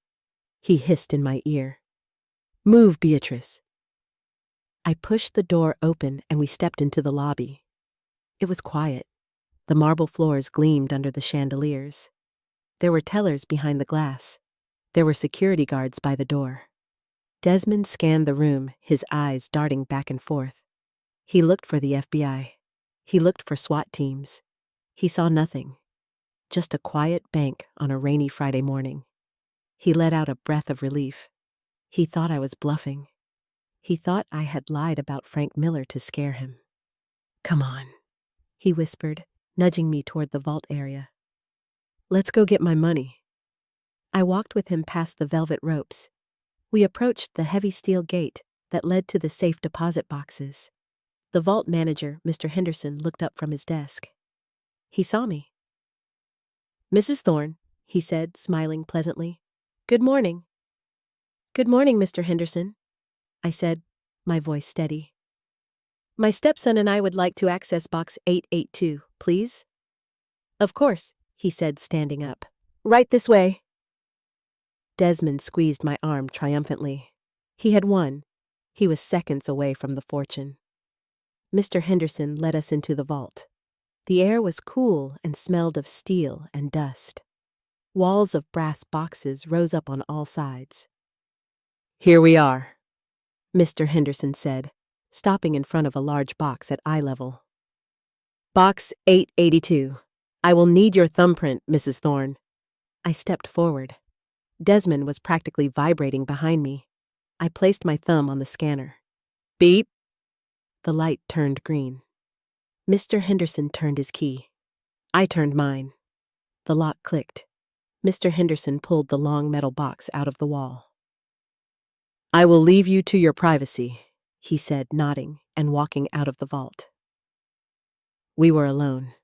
he hissed in my ear. "Move, Beatrice." I pushed the door open and we stepped into the lobby. It was quiet. The marble floors gleamed under the chandeliers. There were tellers behind the glass. There were security guards by the door. Desmond scanned the room, his eyes darting back and forth. He looked for the FBI. He looked for SWAT teams. He saw nothing. Just a quiet bank on a rainy Friday morning. He let out a breath of relief. He thought I was bluffing. He thought I had lied about Frank Miller to scare him. "Come on," he whispered, nudging me toward the vault area. "Let's go get my money." I walked with him past the velvet ropes. We approached the heavy steel gate that led to the safe deposit boxes. The vault manager, Mr. Henderson, looked up from his desk. He saw me. "Mrs. Thorne," he said, smiling pleasantly. "Good morning." "Good morning, Mr. Henderson," I said, my voice steady. "My stepson and I would like to access box 882, please." "Of course," he said, standing up. "Right this way." Desmond squeezed my arm triumphantly. He had won. He was seconds away from the fortune. Mr. Henderson led us into the vault. The air was cool and smelled of steel and dust. Walls of brass boxes rose up on all sides. "Here we are," Mr. Henderson said, stopping in front of a large box at eye level. "Box 882. I will need your thumbprint, Mrs. Thorne." I stepped forward. Desmond was practically vibrating behind me. I placed my thumb on the scanner. Beep. The light turned green. Mr. Henderson turned his key. I turned mine. The lock clicked. Mr. Henderson pulled the long metal box out of the wall. "I will leave you to your privacy," he said, nodding and walking out of the vault. We were alone.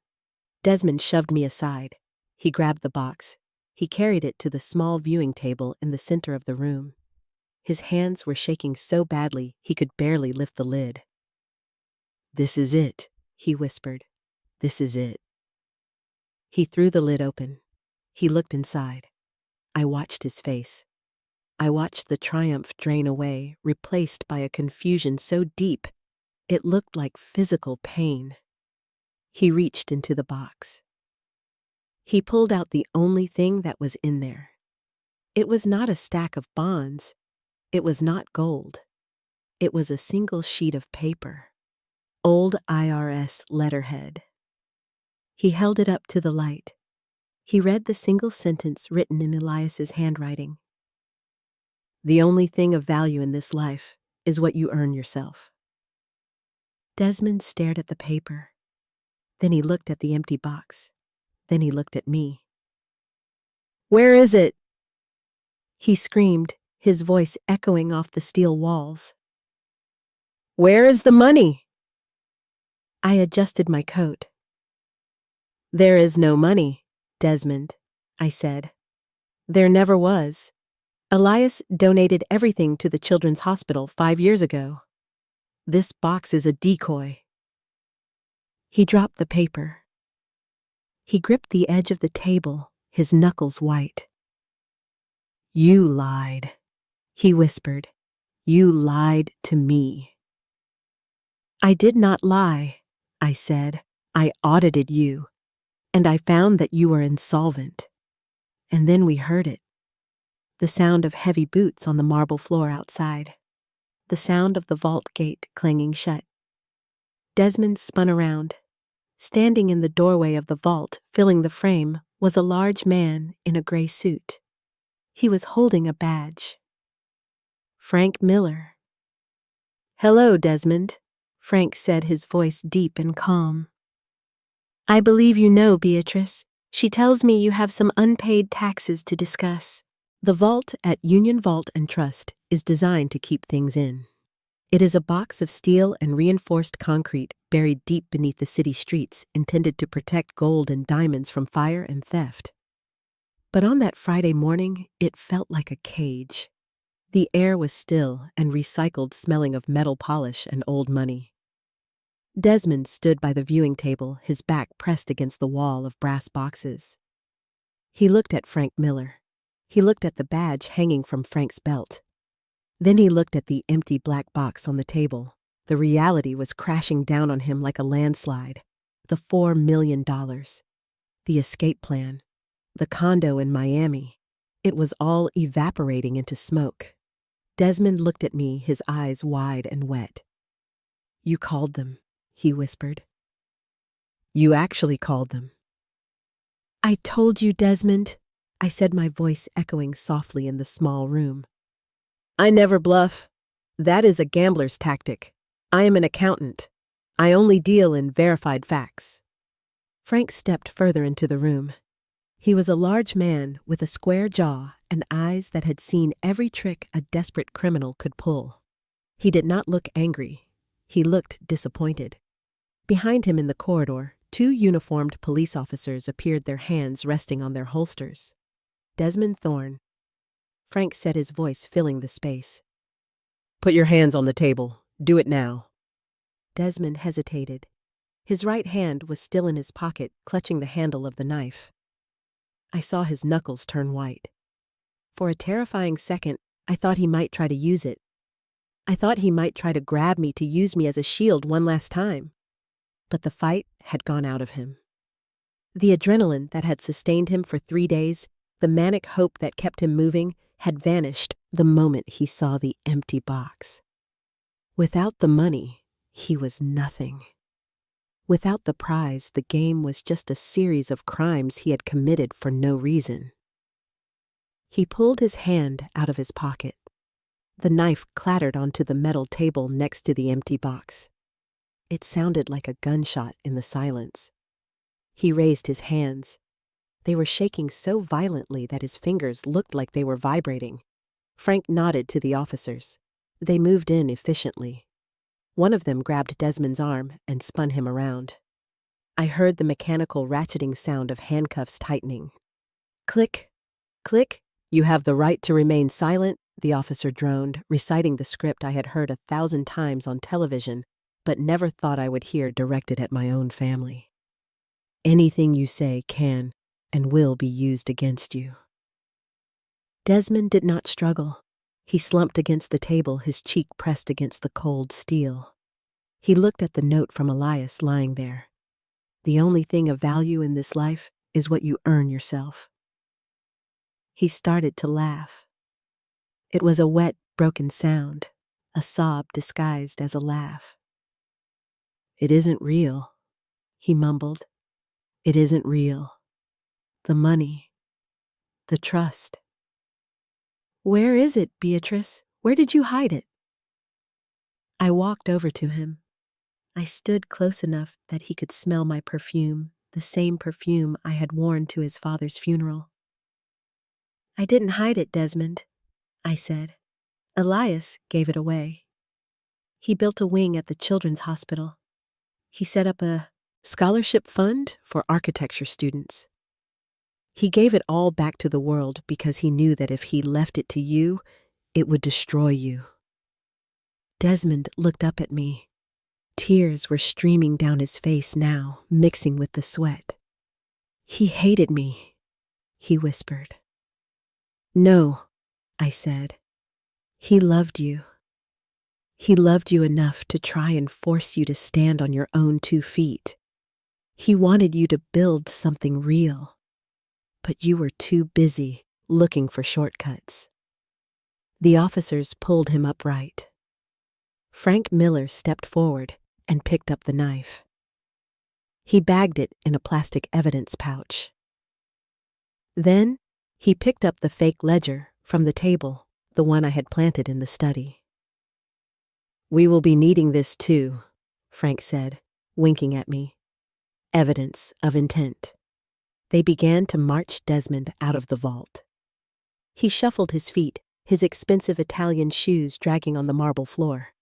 Desmond shoved me aside. He grabbed the box. He carried it to the small viewing table in the center of the room. His hands were shaking so badly he could barely lift the lid. "This is it," he whispered. "This is it." He threw the lid open. He looked inside. I watched his face. I watched the triumph drain away, replaced by a confusion so deep it looked like physical pain. He reached into the box. He pulled out the only thing that was in there. It was not a stack of bonds. It was not gold. It was a single sheet of paper. Old IRS letterhead. He held it up to the light. He read the single sentence written in Elias's handwriting. "The only thing of value in this life is what you earn yourself." Desmond stared at the paper. Then he looked at the empty box. Then he looked at me. "Where is it?" he screamed, his voice echoing off the steel walls. "Where is the money?" I adjusted my coat. "There is no money, Desmond," I said. "There never was. Elias donated everything to the Children's Hospital 5 years ago. This box is a decoy." He dropped the paper. He gripped the edge of the table, his knuckles white. "You lied," he whispered. "You lied to me." "I did not lie," I said. "I audited you, and I found that you were insolvent." And then we heard it. The sound of heavy boots on the marble floor outside. The sound of the vault gate clanging shut. Desmond spun around. Standing in the doorway of the vault, filling the frame, was a large man in a gray suit. He was holding a badge. Frank Miller. "Hello, Desmond," Frank said, his voice deep and calm. "I believe you know Beatrice. She tells me you have some unpaid taxes to discuss." The vault at Union Vault and Trust is designed to keep things in. It is a box of steel and reinforced concrete buried deep beneath the city streets, intended to protect gold and diamonds from fire and theft. But on that Friday morning, it felt like a cage. The air was still and recycled, smelling of metal polish and old money. Desmond stood by the viewing table, his back pressed against the wall of brass boxes. He looked at Frank Miller. He looked at the badge hanging from Frank's belt. Then he looked at the empty black box on the table. The reality was crashing down on him like a landslide. The $4 million. The escape plan. The condo in Miami. It was all evaporating into smoke. Desmond looked at me, his eyes wide and wet. "You called them," he whispered. "You actually called them." "I told you, Desmond," I said, my voice echoing softly in the small room. "I never bluff. That is a gambler's tactic. I am an accountant. I only deal in verified facts." Frank stepped further into the room. He was a large man with a square jaw and eyes that had seen every trick a desperate criminal could pull. He did not look angry. He looked disappointed. Behind him in the corridor, 2 uniformed police officers appeared, their hands resting on their holsters. "Desmond Thorne." Frank said, his voice filling the space. "Put your hands on the table. Do it now." Desmond hesitated. His right hand was still in his pocket, clutching the handle of the knife. I saw his knuckles turn white. For a terrifying second, I thought he might try to use it. I thought he might try to grab me to use me as a shield one last time. But the fight had gone out of him. The adrenaline that had sustained him for 3 days, the manic hope that kept him moving, had vanished the moment he saw the empty box. Without the money, he was nothing. Without the prize, the game was just a series of crimes he had committed for no reason. He pulled his hand out of his pocket. The knife clattered onto the metal table next to the empty box. It sounded like a gunshot in the silence. He raised his hands. They were shaking so violently that his fingers looked like they were vibrating. Frank nodded to the officers. They moved in efficiently. One of them grabbed Desmond's arm and spun him around. I heard the mechanical ratcheting sound of handcuffs tightening. Click, click. "You have the right to remain silent," the officer droned, reciting the script I had heard 1,000 times on television, but never thought I would hear directed at my own family. "Anything you say can and will be used against you." Desmond did not struggle. He slumped against the table, his cheek pressed against the cold steel. He looked at the note from Elias lying there. "The only thing of value in this life is what you earn yourself." He started to laugh. It was a wet, broken sound, a sob disguised as a laugh. "It isn't real," he mumbled. "It isn't real. The money, the trust." "Where is it, Beatrice? Where did you hide it?" I walked over to him. I stood close enough that he could smell my perfume, the same perfume I had worn to his father's funeral. "I didn't hide it, Desmond," I said. "Elias gave it away. He built a wing at the children's hospital. He set up a scholarship fund for architecture students. He gave it all back to the world because he knew that if he left it to you, it would destroy you." Desmond looked up at me. Tears were streaming down his face now, mixing with the sweat. "He hated me," he whispered. "No," I said. "He loved you. He loved you enough to try and force you to stand on your own 2 feet. He wanted you to build something real. But you were too busy looking for shortcuts." The officers pulled him upright. Frank Miller stepped forward and picked up the knife. He bagged it in a plastic evidence pouch. Then he picked up the fake ledger from the table, the one I had planted in the study. "We will be needing this too," Frank said, winking at me. "Evidence of intent." They began to march Desmond out of the vault. He shuffled his feet, his expensive Italian shoes dragging on the marble floor.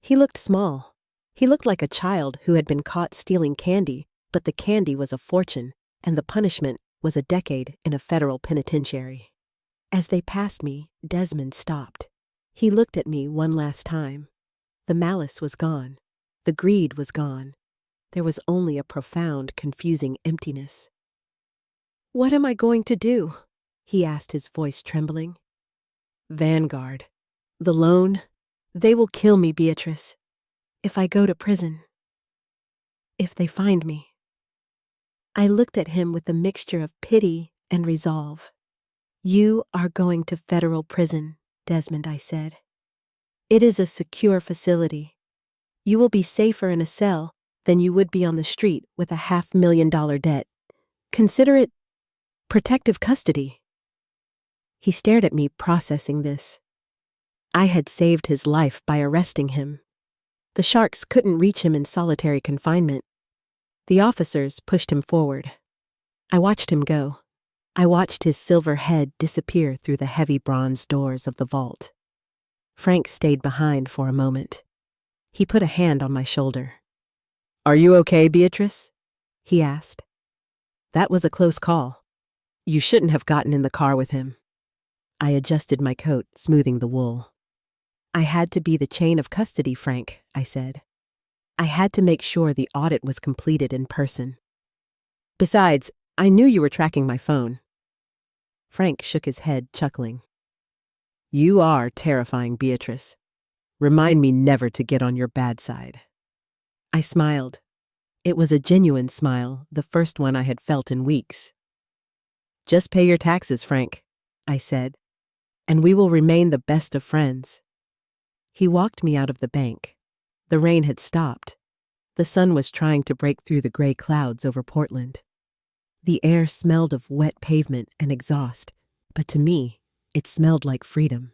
He looked small. He looked like a child who had been caught stealing candy, but the candy was a fortune, and the punishment was a decade in a federal penitentiary. As they passed me, Desmond stopped. He looked at me one last time. The malice was gone. The greed was gone. There was only a profound, confusing emptiness. "What am I going to do?" he asked, his voice trembling. "Vanguard. The loan. They will kill me, Beatrice. If I go to prison. If they find me." I looked at him with a mixture of pity and resolve. "You are going to federal prison, Desmond," I said. "It is a secure facility. You will be safer in a cell than you would be on the street with a $500,000 debt. Consider it protective custody." He stared at me, processing this. I had saved his life by arresting him. The sharks couldn't reach him in solitary confinement. The officers pushed him forward. I watched him go. I watched his silver head disappear through the heavy bronze doors of the vault. Frank stayed behind for a moment. He put a hand on my shoulder. "Are you okay, Beatrice?" he asked. "That was a close call. You shouldn't have gotten in the car with him." I adjusted my coat, smoothing the wool. "I had to be the chain of custody, Frank," I said. "I had to make sure the audit was completed in person. Besides, I knew you were tracking my phone." Frank shook his head, chuckling. "You are terrifying, Beatrice. Remind me never to get on your bad side. I smiled. It was a genuine smile, the first one I had felt in weeks. Just pay your taxes, Frank, I said, and we will remain the best of friends. He walked me out of the bank. The rain had stopped. The sun was trying to break through the gray clouds over Portland. The air smelled of wet pavement and exhaust, but to me, it smelled like freedom.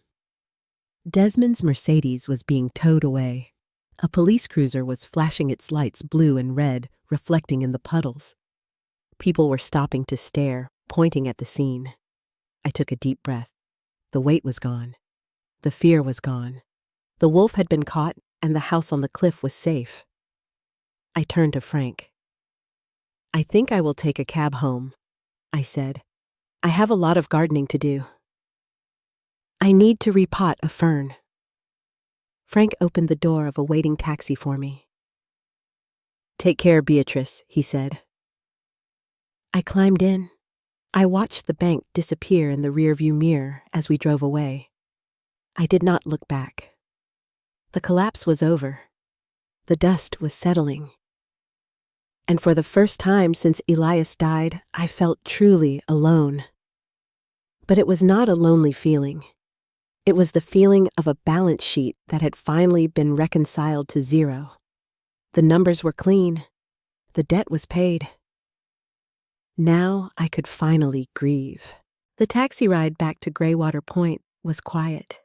Desmond's Mercedes was being towed away. A police cruiser was flashing its lights blue and red, reflecting in the puddles. People were stopping to stare, pointing at the scene. I took a deep breath. The weight was gone. The fear was gone. The wolf had been caught, and the house on the cliff was safe. I turned to Frank. I think I will take a cab home, I said. I have a lot of gardening to do. I need to repot a fern. Frank opened the door of a waiting taxi for me. Take care, Beatrice, he said. I climbed in. I watched the bank disappear in the rearview mirror as we drove away. I did not look back. The collapse was over. The dust was settling. And for the first time since Elias died, I felt truly alone. But it was not a lonely feeling. It was the feeling of a balance sheet that had finally been reconciled to zero. The numbers were clean. The debt was paid. Now I could finally grieve. The taxi ride back to Greywater Point was quiet.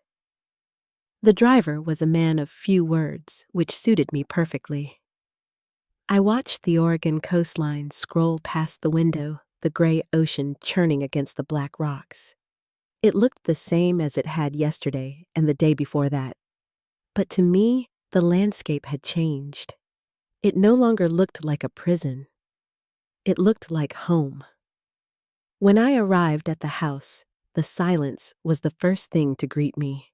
The driver was a man of few words, which suited me perfectly. I watched the Oregon coastline scroll past the window, the gray ocean churning against the black rocks. It looked the same as it had yesterday and the day before that. But to me, the landscape had changed. It no longer looked like a prison. It looked like home. When I arrived at the house, the silence was the first thing to greet me.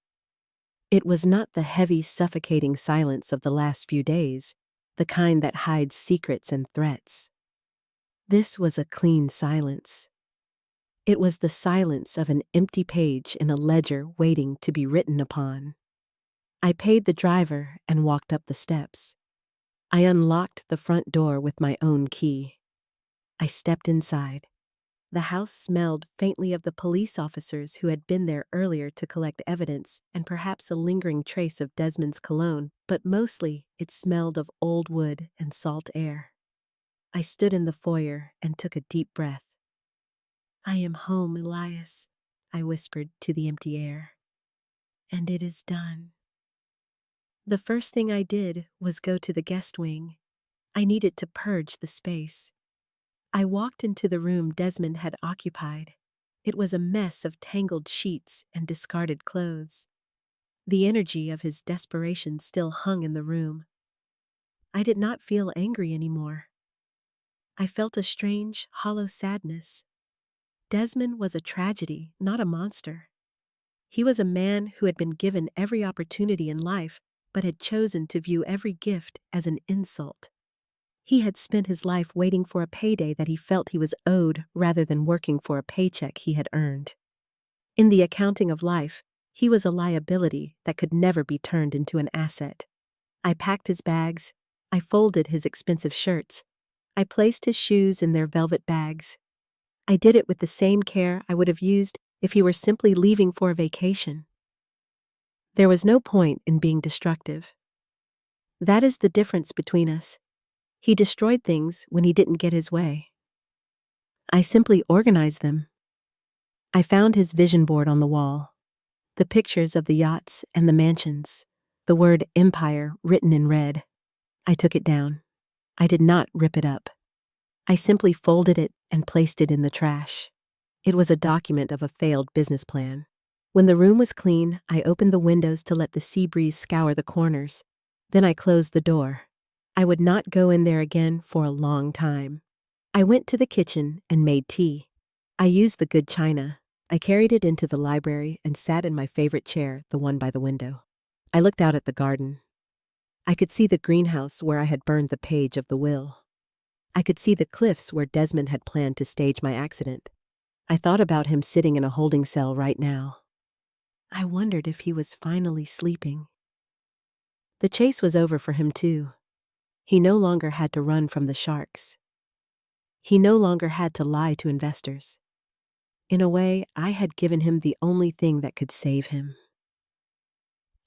It was not the heavy, suffocating silence of the last few days, the kind that hides secrets and threats. This was a clean silence. It was the silence of an empty page in a ledger waiting to be written upon. I paid the driver and walked up the steps. I unlocked the front door with my own key. I stepped inside. The house smelled faintly of the police officers who had been there earlier to collect evidence and perhaps a lingering trace of Desmond's cologne, but mostly it smelled of old wood and salt air. I stood in the foyer and took a deep breath. I am home, Elias, I whispered to the empty air. And it is done. The first thing I did was go to the guest wing. I needed to purge the space. I walked into the room Desmond had occupied. It was a mess of tangled sheets and discarded clothes. The energy of his desperation still hung in the room. I did not feel angry anymore. I felt a strange, hollow sadness. Desmond was a tragedy, not a monster. He was a man who had been given every opportunity in life, but had chosen to view every gift as an insult. He had spent his life waiting for a payday that he felt he was owed rather than working for a paycheck he had earned. In the accounting of life, he was a liability that could never be turned into an asset. I packed his bags. I folded his expensive shirts. I placed his shoes in their velvet bags. I did it with the same care I would have used if he were simply leaving for a vacation. There was no point in being destructive. That is the difference between us. He destroyed things when he didn't get his way. I simply organized them. I found his vision board on the wall. The pictures of the yachts and the mansions. The word empire written in red. I took it down. I did not rip it up. I simply folded it and placed it in the trash. It was a document of a failed business plan. When the room was clean, I opened the windows to let the sea breeze scour the corners. Then I closed the door. I would not go in there again for a long time. I went to the kitchen and made tea. I used the good china. I carried it into the library and sat in my favorite chair, the one by the window. I looked out at the garden. I could see the greenhouse where I had burned the page of the will. I could see the cliffs where Desmond had planned to stage my accident. I thought about him sitting in a holding cell right now. I wondered if he was finally sleeping. The chase was over for him too. He no longer had to run from the sharks. He no longer had to lie to investors. In a way, I had given him the only thing that could save him.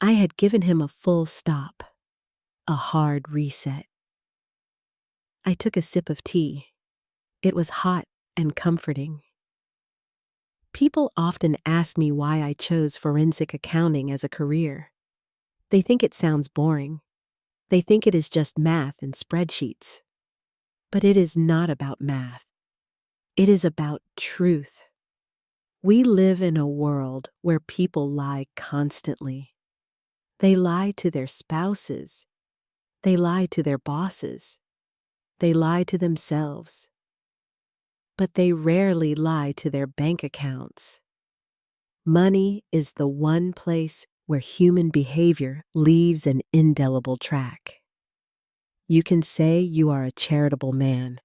I had given him a full stop, a hard reset. I took a sip of tea. It was hot and comforting. People often ask me why I chose forensic accounting as a career. They think it sounds boring. They think it is just math and spreadsheets. But it is not about math. It is about truth. We live in a world where people lie constantly. They lie to their spouses. They lie to their bosses. They lie to themselves. But they rarely lie to their bank accounts. Money is the one place where human behavior leaves an indelible track. You can say you are a charitable man,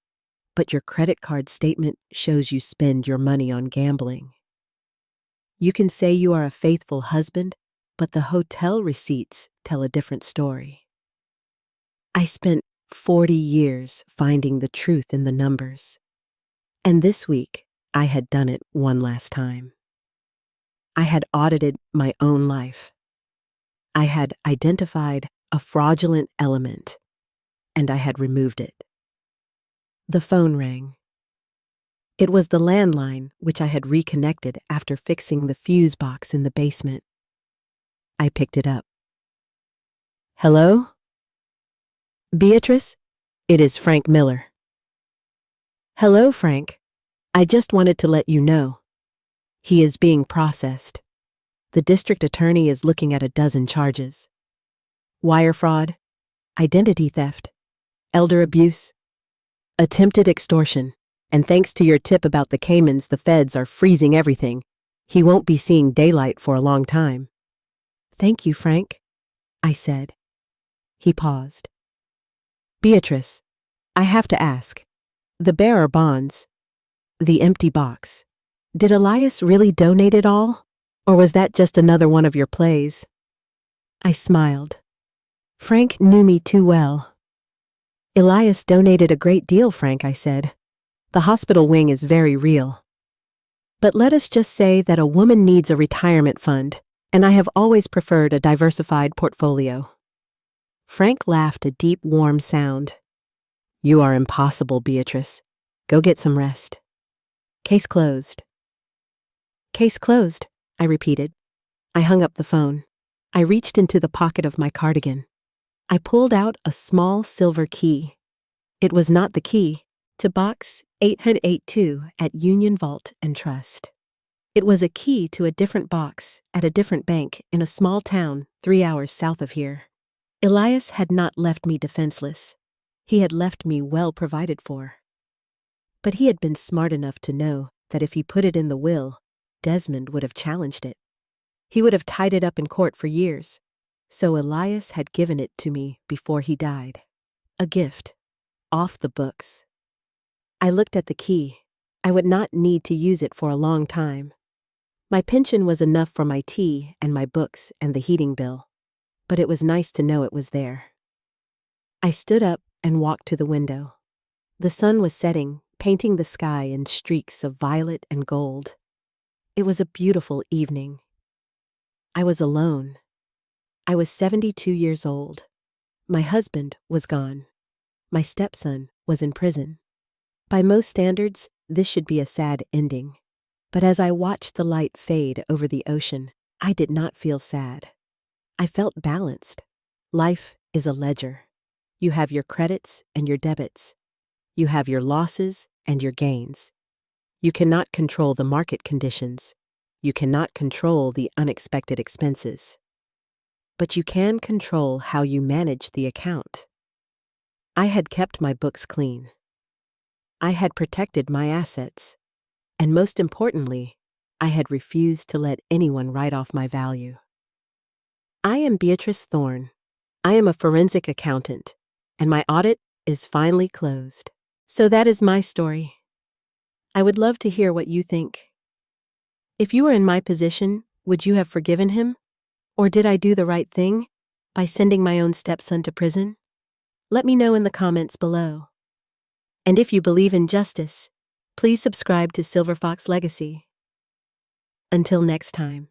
but your credit card statement shows you spend your money on gambling. You can say you are a faithful husband, but the hotel receipts tell a different story. I spent 40 years finding the truth in the numbers. And this week, I had done it one last time. I had audited my own life. I had identified a fraudulent element, and I had removed it. The phone rang. It was the landline which I had reconnected after fixing the fuse box in the basement. I picked it up. Hello? Beatrice? It is Frank Miller. Hello, Frank. I just wanted to let you know. He is being processed. The district attorney is looking at a dozen charges. Wire fraud, identity theft, elder abuse, attempted extortion, and thanks to your tip about the Caymans, the feds are freezing everything. He won't be seeing daylight for a long time. Thank you, Frank, I said. He paused. Beatrice, I have to ask. The bearer bonds, the empty box. Did Elias really donate it all? Or was that just another one of your plays? I smiled. Frank knew me too well. Elias donated a great deal, Frank, I said. The hospital wing is very real. But let us just say that a woman needs a retirement fund, and I have always preferred a diversified portfolio. Frank laughed a deep, warm sound. You are impossible, Beatrice. Go get some rest. Case closed. Case closed, I repeated. I hung up the phone. I reached into the pocket of my cardigan. I pulled out a small silver key. It was not the key to box 882 at Union Vault and Trust. It was a key to a different box at a different bank in a small town 3 hours south of here. Elias had not left me defenseless. He had left me well provided for. But he had been smart enough to know that if he put it in the will, Desmond would have challenged it. He would have tied it up in court for years. So Elias had given it to me before he died. A gift. Off the books. I looked at the key. I would not need to use it for a long time. My pension was enough for my tea and my books and the heating bill. But it was nice to know it was there. I stood up and walked to the window. The sun was setting, painting the sky in streaks of violet and gold. It was a beautiful evening. I was alone. I was 72 years old. My husband was gone. My stepson was in prison. By most standards, this should be a sad ending. But as I watched the light fade over the ocean, I did not feel sad. I felt balanced. Life is a ledger. You have your credits and your debits. You have your losses and your gains. You cannot control the market conditions. You cannot control the unexpected expenses. But you can control how you manage the account. I had kept my books clean. I had protected my assets. And most importantly, I had refused to let anyone write off my value. I am Beatrice Thorne. I am a forensic accountant, and my audit is finally closed. So that is my story. I would love to hear what you think. If you were in my position, would you have forgiven him? Or did I do the right thing? By sending my own stepson to prison? Let me know in the comments below. And if you believe in justice, please subscribe to Silver Fox Legacy. Until next time.